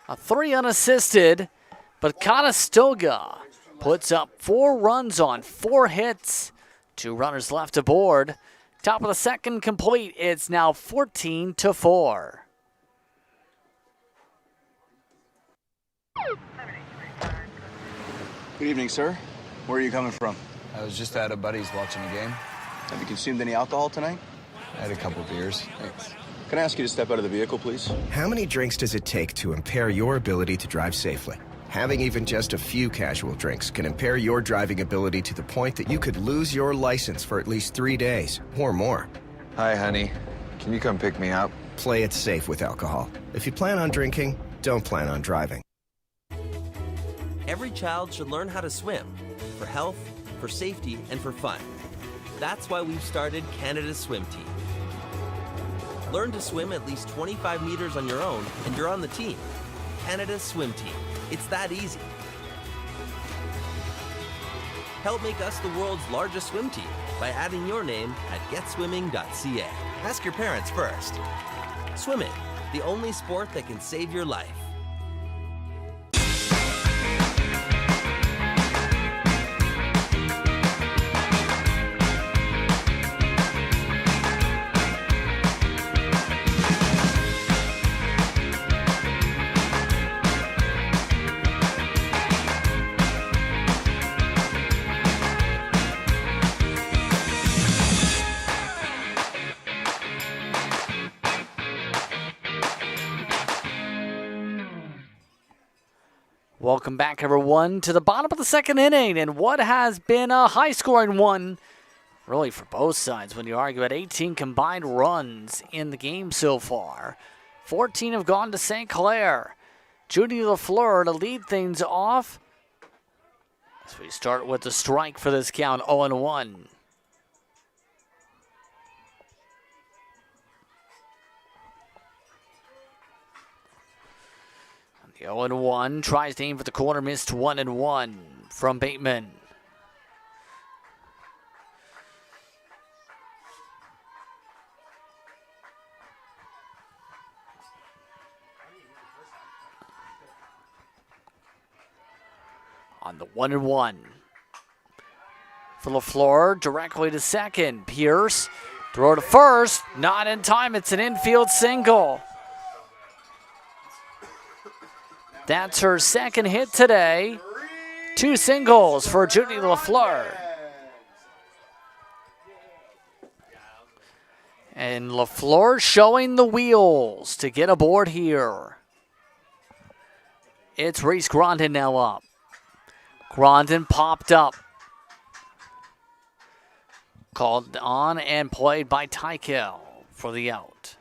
A 3 unassisted, but Conestoga puts up 4 runs on 4 hits. 2 runners left aboard. Top of the second complete. It's now 14-4. Good evening, sir. Where are you coming from? I was just at a buddy's watching a game. Have you consumed any alcohol tonight? I had a couple beers. Thanks. Can I ask you to step out of the vehicle, please? How many drinks does it take to impair your ability to drive safely? Having even just a few casual drinks can impair your driving ability to the point that you could lose your license for at least 3 days or more. Hi, honey. Can you come pick me up? Play it safe with alcohol. If you plan on drinking, don't plan on driving. Every child should learn how to swim for health, for safety, and for fun. That's why we've started Canada's Swim Team. Learn to swim at least 25 meters on your own, and you're on the team. Canada's Swim Team. It's that easy. Help make us the world's largest swim team by adding your name at getswimming.ca. Ask your parents first. Swimming, the only sport that can save your life. Welcome back, everyone, to the bottom of the second inning, and what has been a high-scoring one, really for both sides. When you argue at 18 combined runs in the game so far, 14 have gone to St. Clair. Judy LaFleur to lead things off. As we start with the strike for this count, 0-1. The 0-1 tries to aim for the corner, missed 1-1 from Bateman. On the 1-1. For LaFleur, directly to second. Pierce, throw to first, not in time, it's an infield single. That's her second hit today. 2 singles for Judy LaFleur. And LaFleur showing the wheels to get aboard here. It's Reese Grondin now up. Grondin popped up. Called on and played by Tykel for the out.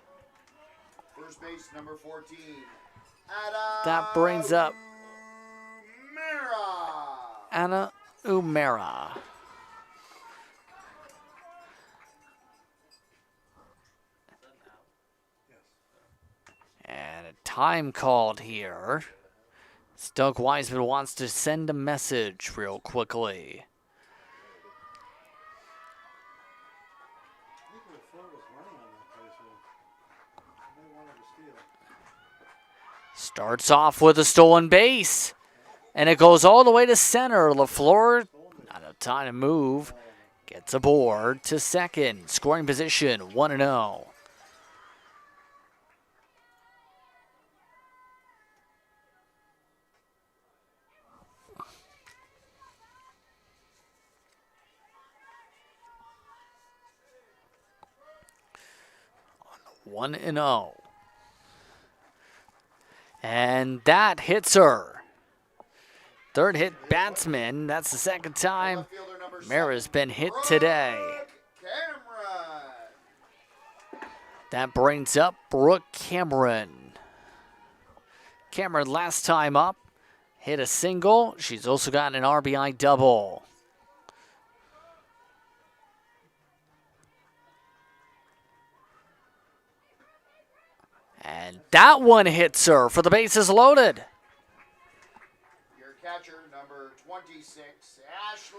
First base, number 14. That brings up Mira. Anna Umera. And a time called here. Doug Wiseman wants to send a message real quickly. I think LaFleur was running on that play, so they wanted to steal. Starts off with a stolen base. And it goes all the way to center. LaFleur, not enough time to move. Gets aboard to second. Scoring position 1-0. On 1-0. And that hits her. Third hit batsman. That's the second time Mara's been hit today. That brings up Brooke Cameron. Cameron last time up hit a single. She's also got an RBI double. And that one hits her for the bases loaded. Your catcher, number 26, Ashley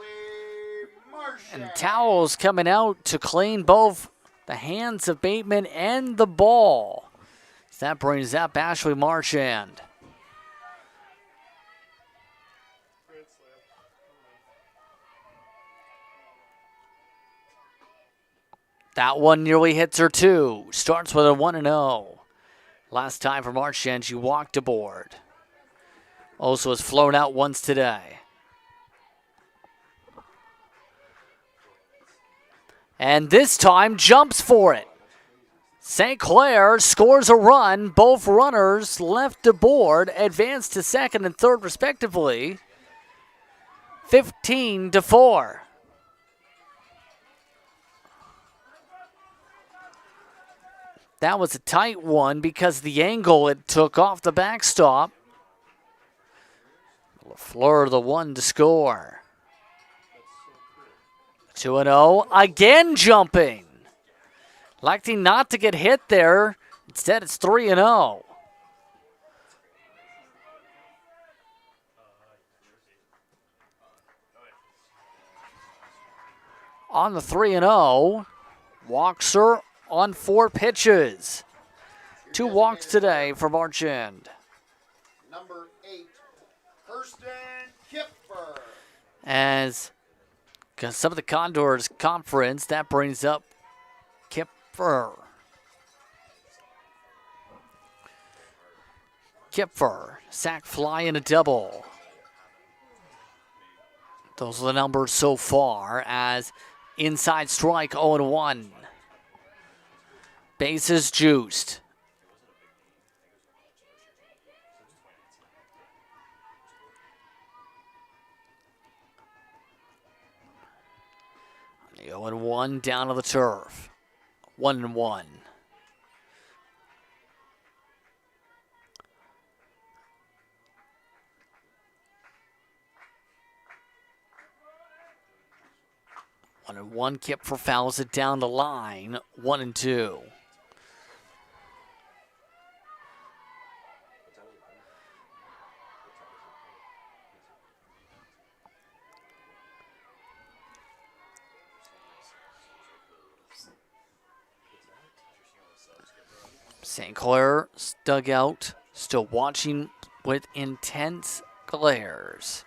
Marshall. And towels coming out to clean both the hands of Bateman and the ball. So that brings up Ashley Marchand. That one nearly hits her too. Starts with a 1-0. Last time for Marchand, she walked aboard. Also has flown out once today. And this time jumps for it. St. Clair scores a run. Both runners left aboard, advanced to second and third respectively. 15-4. That was a tight one because of the angle it took off the backstop. LaFleur the one to score. 2-0, again jumping. Electing not to get hit there. Instead, it's 3-0. On the 3-0, walks her on 4 pitches. 2 walks today for Marchand. Number 8, Kirsten Kipfer. As some of the Condors conference, that brings up Kipfer. Kipfer, sack fly and a double. Those are the numbers so far as inside strike 0-1. Bases juiced. The 0-1 down to the turf. 1-1. And 1 Kipfer fouls it down the line. 1-2. St. Clair dugout still watching with intense glares.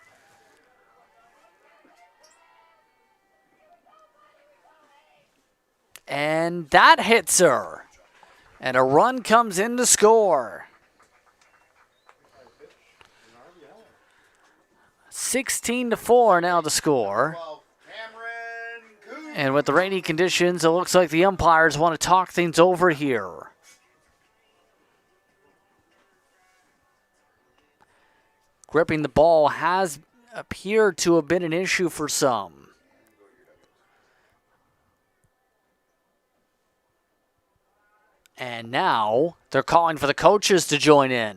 And that hits her. And a run comes in to score. 16-4 now to score. And with the rainy conditions, it looks like the umpires want to talk things over here. Gripping the ball has appeared to have been an issue for some. And now they're calling for the coaches to join in.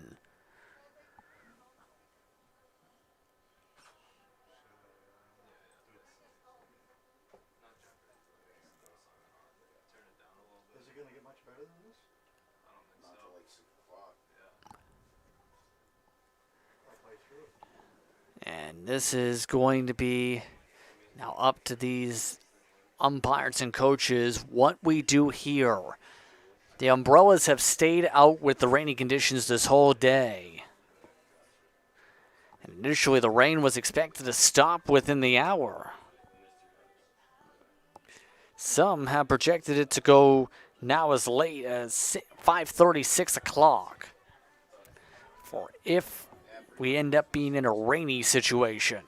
Is it going to get much better than this? Not till like 6 o'clock. I'll play through it. And this is going to be now up to these umpires and coaches what we do here. The umbrellas have stayed out with the rainy conditions this whole day. And initially the rain was expected to stop within the hour. Some have projected it to go now as late as 5:30, 6 o'clock. For if we end up being in a rainy situation.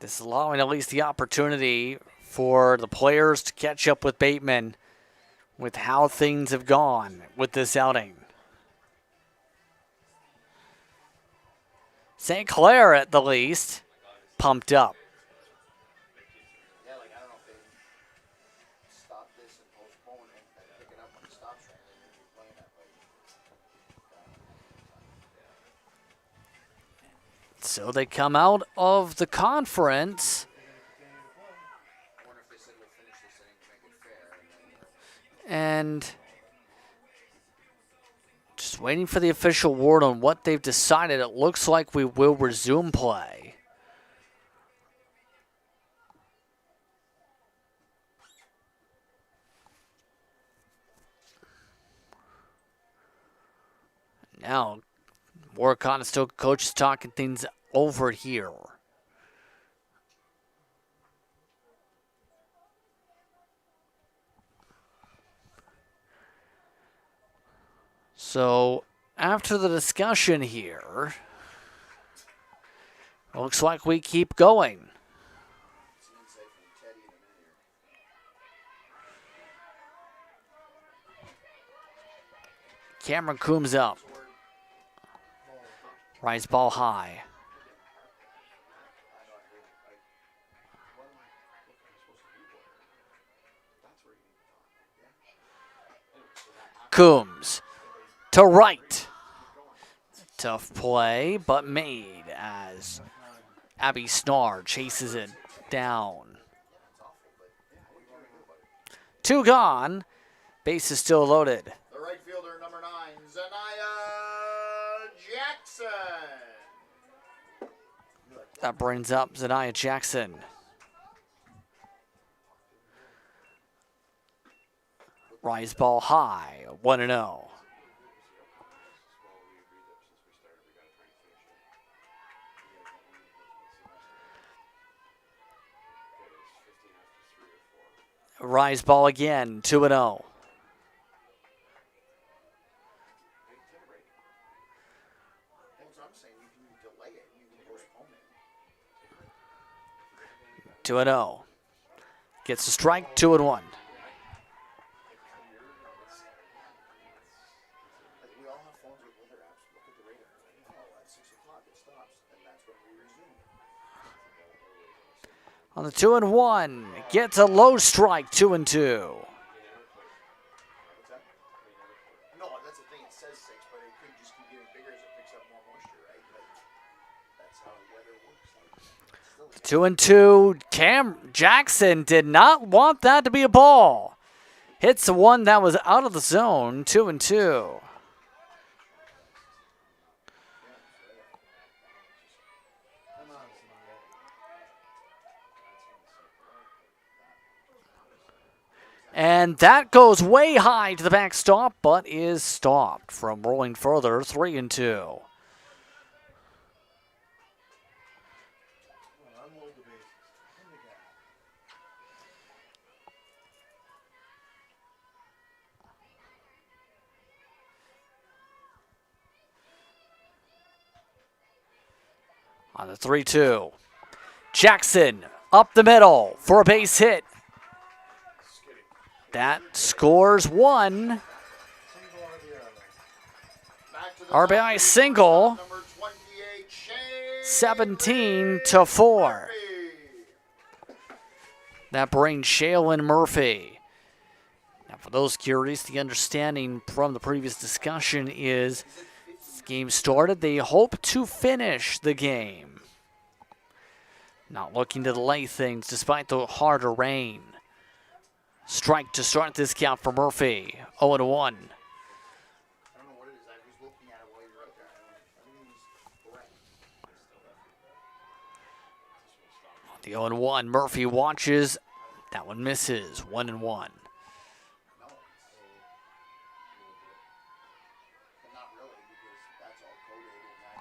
This is allowing at least the opportunity for the players to catch up with Bateman with how things have gone with this outing. St. Clair, at the least, pumped up. Yeah, like I don't know if they stop this and postpone it and pick it up when it stops raining and then you're playing that way. So they come out of the conference. I wonder if they said we'll finish this inning to make it fair. And then, And just waiting for the official word on what they've decided. It looks like we will resume play. Now, more Conestoga coaches talking things over here. So, after the discussion here, it looks like we keep going. it's an insight from Teddy in a minute here. Cameron Coombs up. Rise ball high. Coombs to right. Tough play, but made as Abby Snar chases it down. 2 gone. Base is still loaded. The right fielder, number 9, Zanaya Jackson. That brings up Zanaya Jackson. Rise ball high, 1-0. Rise ball again, 2-0. Well, I'm saying you can delay it, you can postpone it. 2-0. Gets a strike, 2-1. Like, we all have phones with weather apps. Look at the radar. Oh, at 6 o'clock it stops, and that's when we resume. On the 2-1, gets a low strike, 2-2. What's that? No, that's the thing. It says 6, but it could just keep getting bigger as it picks up more moisture, right? Like, that's how weather works. Like, still, 2-2. Jackson did not want that to be a ball. Hits the one that was out of the zone, 2-2. And that goes way high to the backstop, but is stopped from rolling further, 3-2. Unload the bases. In the gap. On the 3-2. Jackson up the middle for a base hit. That scores 1. back to the RBI single, number 28, Shane 17-4. Murphy. That brings Shaylin Murphy. Now, for those curious, the understanding from the previous discussion is this game started, they hope to finish the game. Not looking to delay things despite the harder rain. Strike to start this count for Murphy. 0-1. I don't know what it is. I was looking at it while you were out there. Everything's correct. The 0-1. Murphy watches. That one misses. 1-1. No, but not really, because that's all coded, and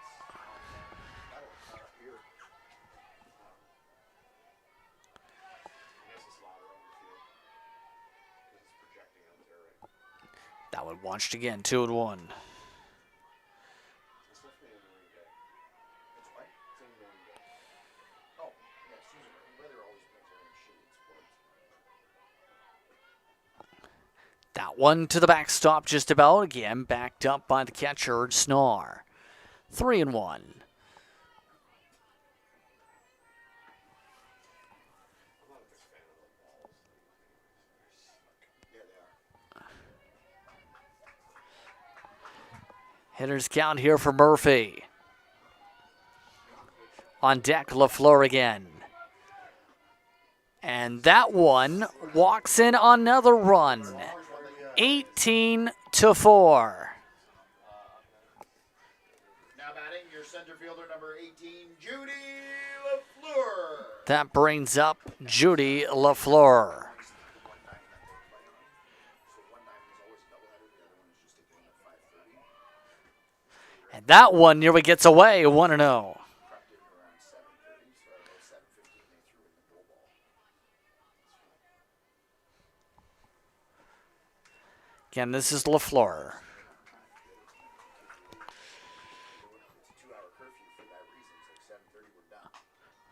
That one watched again, 2-1. That one to the backstop just about again, backed up by the catcher, Snar. 3-1. Hitters count here for Murphy. On deck, LaFleur again. And that one walks in another run. 18-4. Now batting your center fielder, number 18, Judy LaFleur. That brings up Judy LaFleur. And that one nearly gets away, 1-0. Again, this is LaFleur.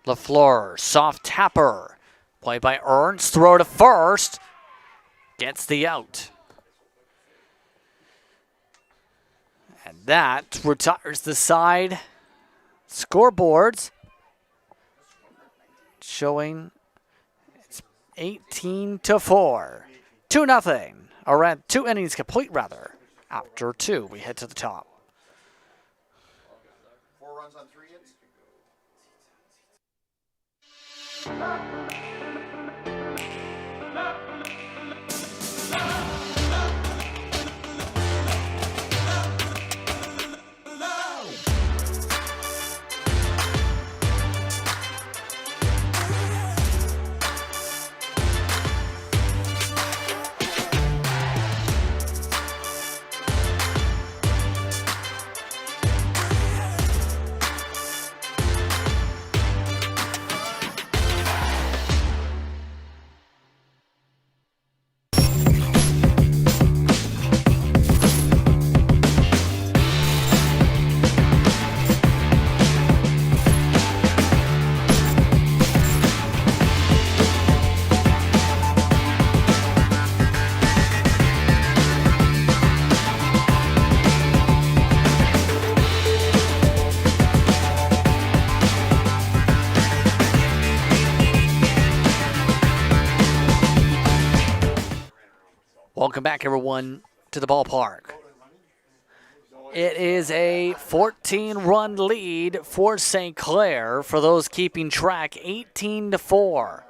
LaFleur, soft tapper. Play by Ernst, throw to first. Gets the out. And that retires the side scoreboards, showing it's 18-4. 2-0. Or 2 innings complete, rather. After 2, we head to the top. 4 runs on 3 hits. Welcome back, everyone, to the ballpark. It is a 14-run lead for St. Clair. For those keeping track, 18-4.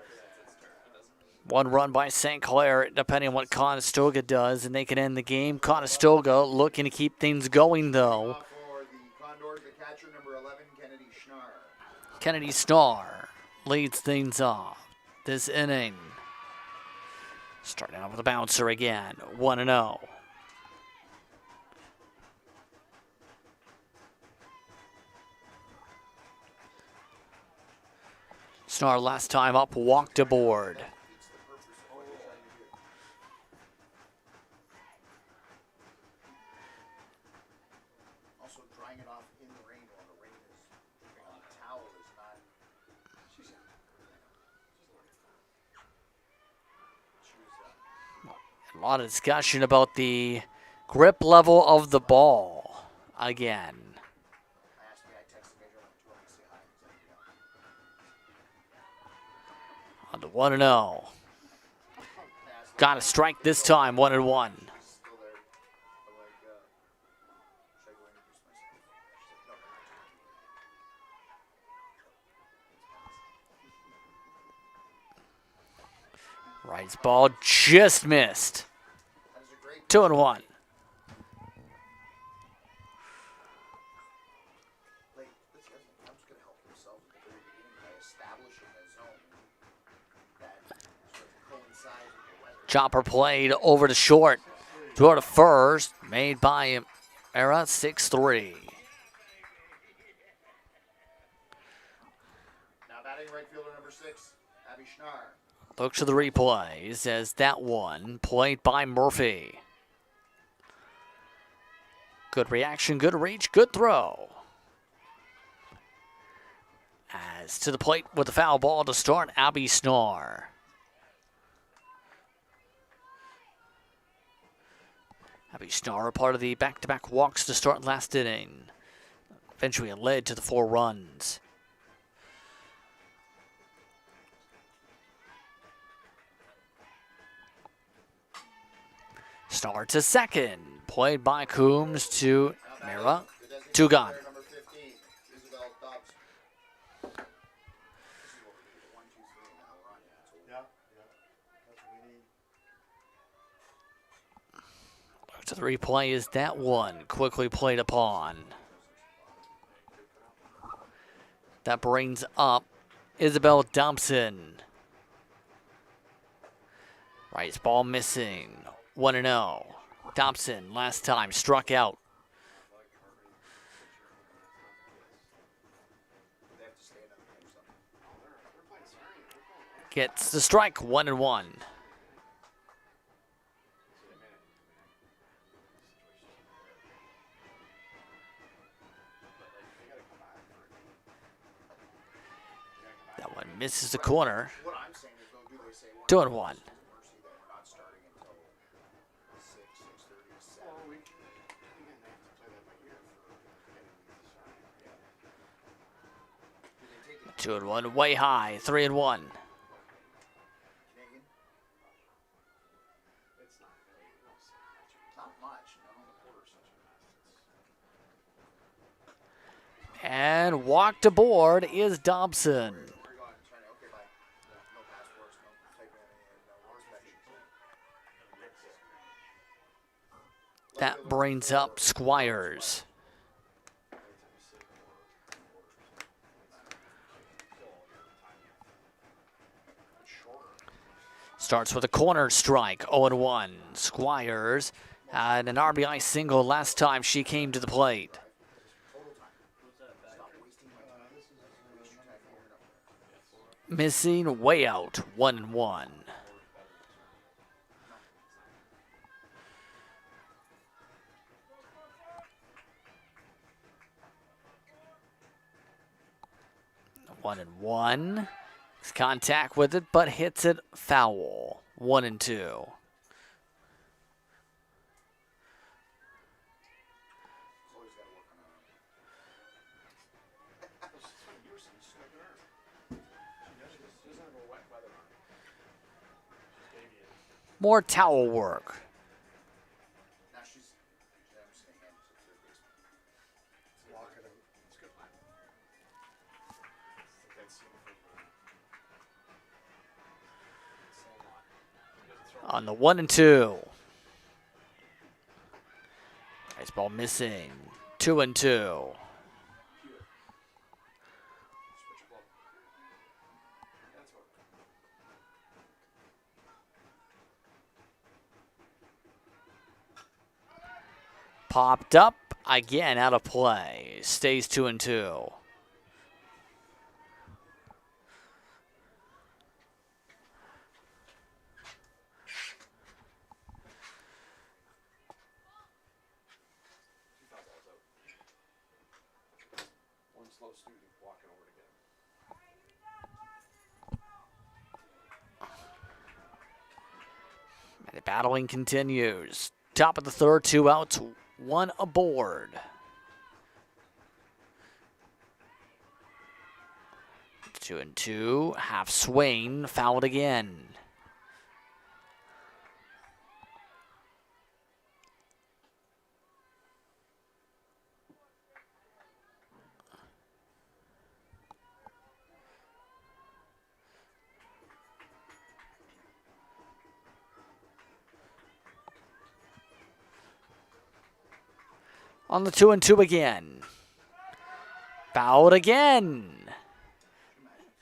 1 run by St. Clair, depending on what Conestoga does, and they can end the game. Conestoga looking to keep things going, though. For the Condors, the catcher, number 11, Kennedy Schnarr. Kennedy Snar leads things off this inning. Starting out with a bouncer again, 1-0. Snar last time up walked aboard. Also drying it off in the rain while the rain is dripping on the towel is not. A lot of discussion about the grip level of the ball again. I asked me, I texted Major like 2 to say hi. On to 1-0. Got a strike this time, 1-1. Still there. But like, should I go introduce myself? Right's ball just missed. That is a great 2-1. play. This guy's Trump's going to help himself at the very beginning by establishing a zone that sort of coincides with the weather. Chopper played over to short. Throw to first. Made by Era, 6-3. Now batting right fielder number 6, Abby Schnarr. Look to the replays as that one played by Murphy. Good reaction, good reach, good throw. As to the plate with the foul ball to start, Abby Snar. Abby Snar, a part of the back-to-back walks to start last inning. Eventually it led to the 4 runs. Snar to second. Played by Coombs to Mira. 2 gone. Number 15, Isabel Dobbs. This is what we do. 1, 2, 3 now. We're on that. Yeah, yeah. That's what we need. Look to the replay is that one. Quickly played upon. That brings up Isabel Dobson. Right ball missing. 1-0. Dobson last time struck out. Gets the strike. 1-1. That one misses the corner. What I'm saying is, though, do they say 1 2-1. mercy that we're not starting until 6, 6:30, 7? Well, again, they have to play that by ear for getting the start. Yeah. 2-1. Way high. 3-1. Canadian? It's not really, you don't see much. Not much, no. The quarter's such a mess. And walked aboard is Dobson. We're going China. Okay, bye. No passports, no typing in, no inspections. That brings up Squires. Starts with a corner strike, 0-1. Squires had an RBI single last time she came to the plate. Missing way out, 1-1. One and one. Makes contact with it, but hits it foul. 1-2. More towel work. Now she's, I'm saying, third baseman. Walk it out. It's a good line. On the 1-2. Nice ball missing. 2-2. Popped up again, out of play. Stays 2-2. One slow student walking over to get him. And the battling continues. Top of the third, 2 outs, 1 aboard. 2-2, half swing, fouled again. On the 2-2 again. Fouled again.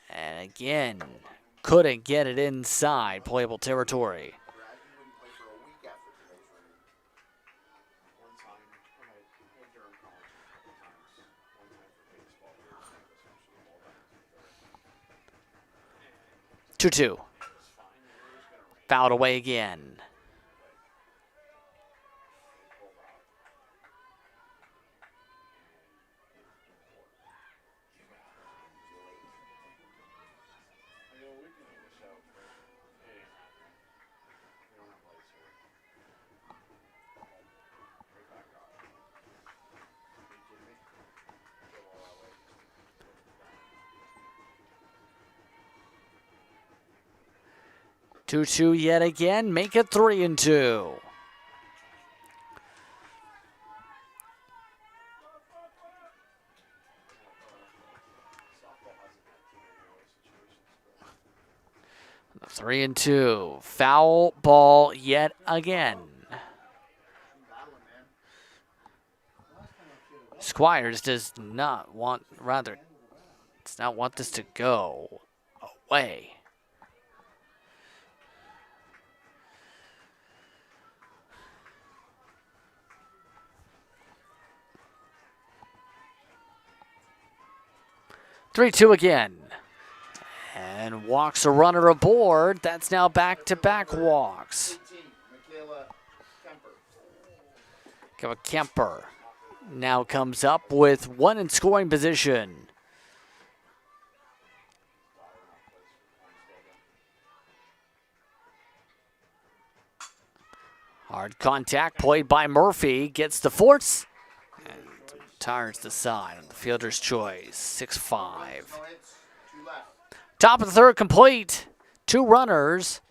And again, couldn't get it inside playable territory. Brad, you wouldn't play for a week after today's rain. One time, when I went during college a couple times, one time for baseball, we were trying to switch the ball back to the third. 2-2. Fouled away again. 2-2 yet again. Make it 3-2. The 3-2. Foul ball yet again. Squires does not want, rather, does not want this to go away. Three-two again. And walks a runner aboard. That's now back-to-back walks. 18, Michaela Kemper. Kemper now comes up with one in scoring position. Hard contact played by Murphy. Gets the force and tires the side on the fielder's choice. 6-5. No hits, 2 left. Top of the third complete. 2 runners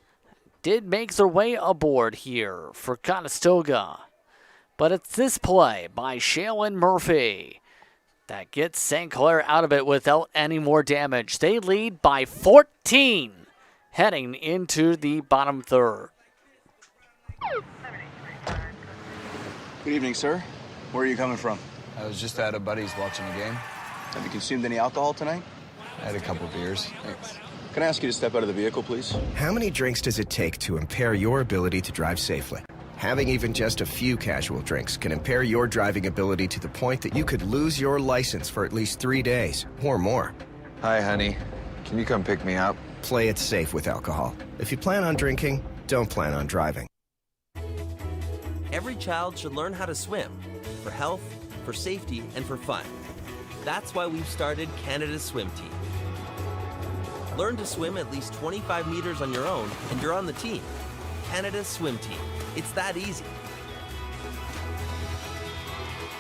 did make their way aboard here for Conestoga. But it's this play by Shaylin Murphy that gets St. Clair out of it without any more damage. They lead by 14 heading into the bottom third. Good evening, sir. Where are you coming from? I was just at a buddy's watching a game. Have you consumed any alcohol tonight? I had a couple beers. Thanks. Can I ask you to step out of the vehicle, please? How many drinks does it take to impair your ability to drive safely? Having even just a few casual drinks can impair your driving ability to the point that you could lose your license for at least 3 days or more. Hi, honey. Can you come pick me up? Play it safe with alcohol. If you plan on drinking, don't plan on driving. Every child should learn how to swim for health, for safety, and for fun. That's why we've started Canada's Swim Team. Learn to swim at least 25 meters on your own, and you're on the team. Canada's Swim Team. It's that easy.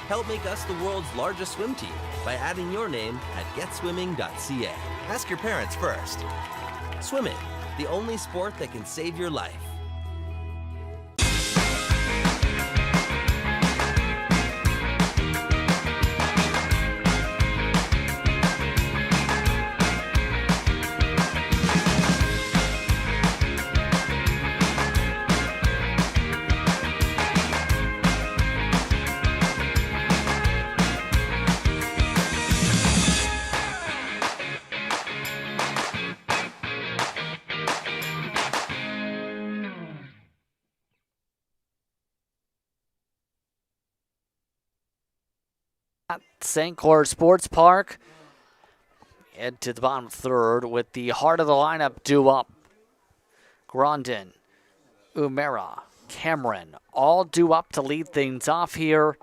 Help make us the world's largest swim team by adding your name at getswimming.ca. Ask your parents first. Swimming, the only sport that can save your life. At St. Clair Sports Park. Head to the bottom third with the heart of the lineup due up. Grondin, Umera, Cameron, all due up to lead things off here.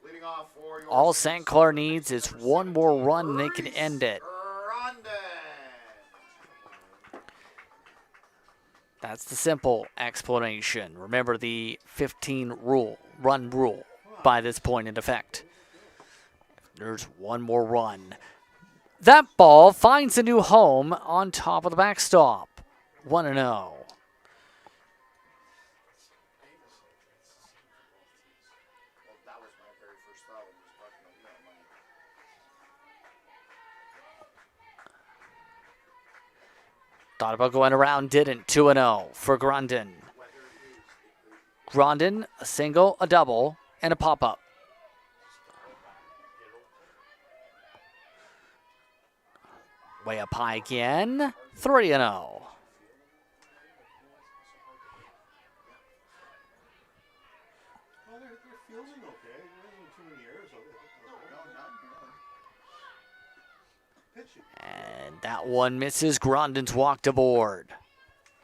Leading off for your All St. Clair needs is one more run and they can end it. Grondin. That's the simple explanation. Remember the 15 run rule by this point in effect. There's one more run. That ball finds a new home on top of the backstop. 1-0. That was my very first thought when he was talking about me on my Thought about going around, didn't. 2-0 for Grondin. Grondin, a single, a double, and a pop-up. Way up high again. 3-0. Well, they're fielding okay. There isn't too many errors over there. Pitching. And that one misses. Grondin's walked aboard.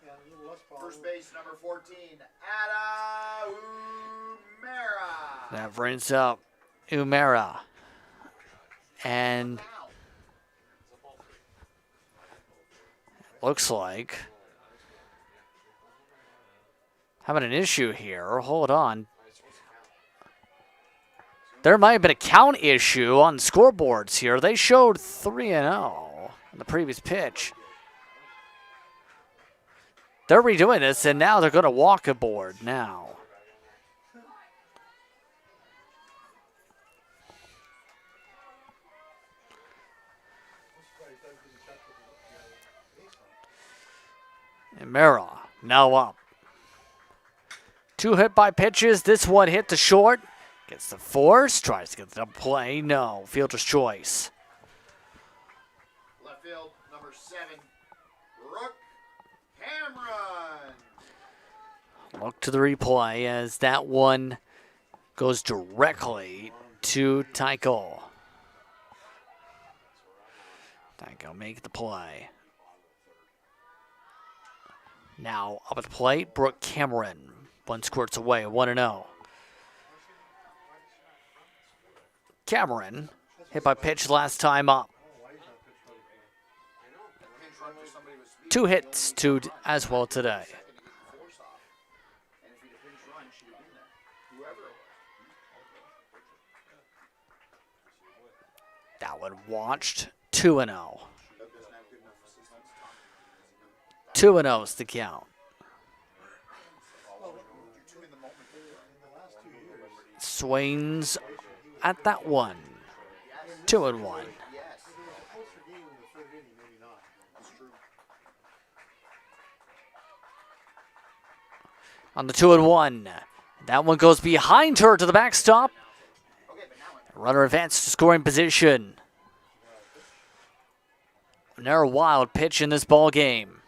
Yeah, a little less power. first base, number 14, Ada Umera. That brings up Umera. And looks like having an issue here. Hold on. There might have been a count issue on the scoreboards here. They showed 3-0 on the previous pitch. They're redoing this, and now they're going to walk aboard now. And Mara now up. 2 hit by pitches. This one hit the short. Gets the force. Tries to get the play. No. Fielder's choice. Left field, number 7, Brooke Cameron. Look to the replay as that one goes directly to Tycho. Tycho make the play. Now up at the plate, Brooke Cameron. 1 squirts away, 1-0. Cameron hit by pitch last time up. 2 hits as well today. That one watched. 2-0. 2-0 is the count. Swings at that one. 2-1. On the 2-1. That one goes behind her to the backstop. Runner advanced to scoring position. Another wild pitch in this ball game.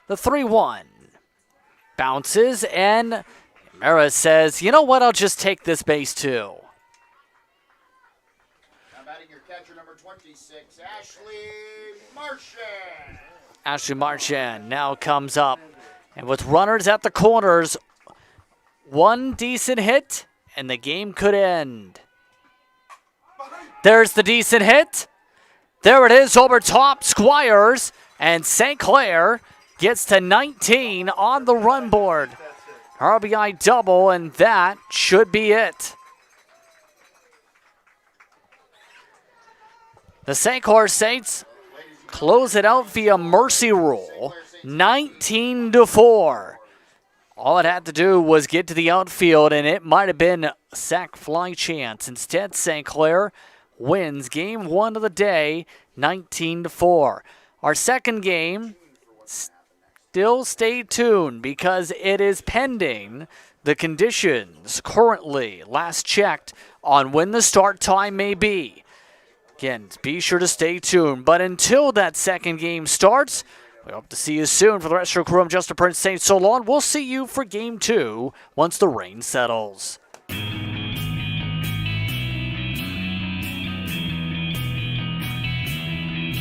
The 3-1 bounces, and Mara says, you know what, I'll just take this base too. Now batting your catcher, number 26, Ashley Marchand. Ashley Marchand now comes up, and with runners at the corners, 1 decent hit, and the game could end. There's the decent hit. There it is over top, Squires, and St. Clair gets to 19 on the run board. RBI double, and that should be it. The St. Clair Saints close it out via mercy rule, 19-4. All it had to do was get to the outfield, and it might have been a sac fly chance. Instead, St. Clair wins game 1 of the day, 19-4. Our second game, still stay tuned because it is pending the conditions currently, last checked, on when the start time may be. Again, be sure to stay tuned. But until that second game starts, we hope to see you soon. For the rest of your crew, I'm Justin Prince saying so long. We'll see you for game 2 once the rain settles.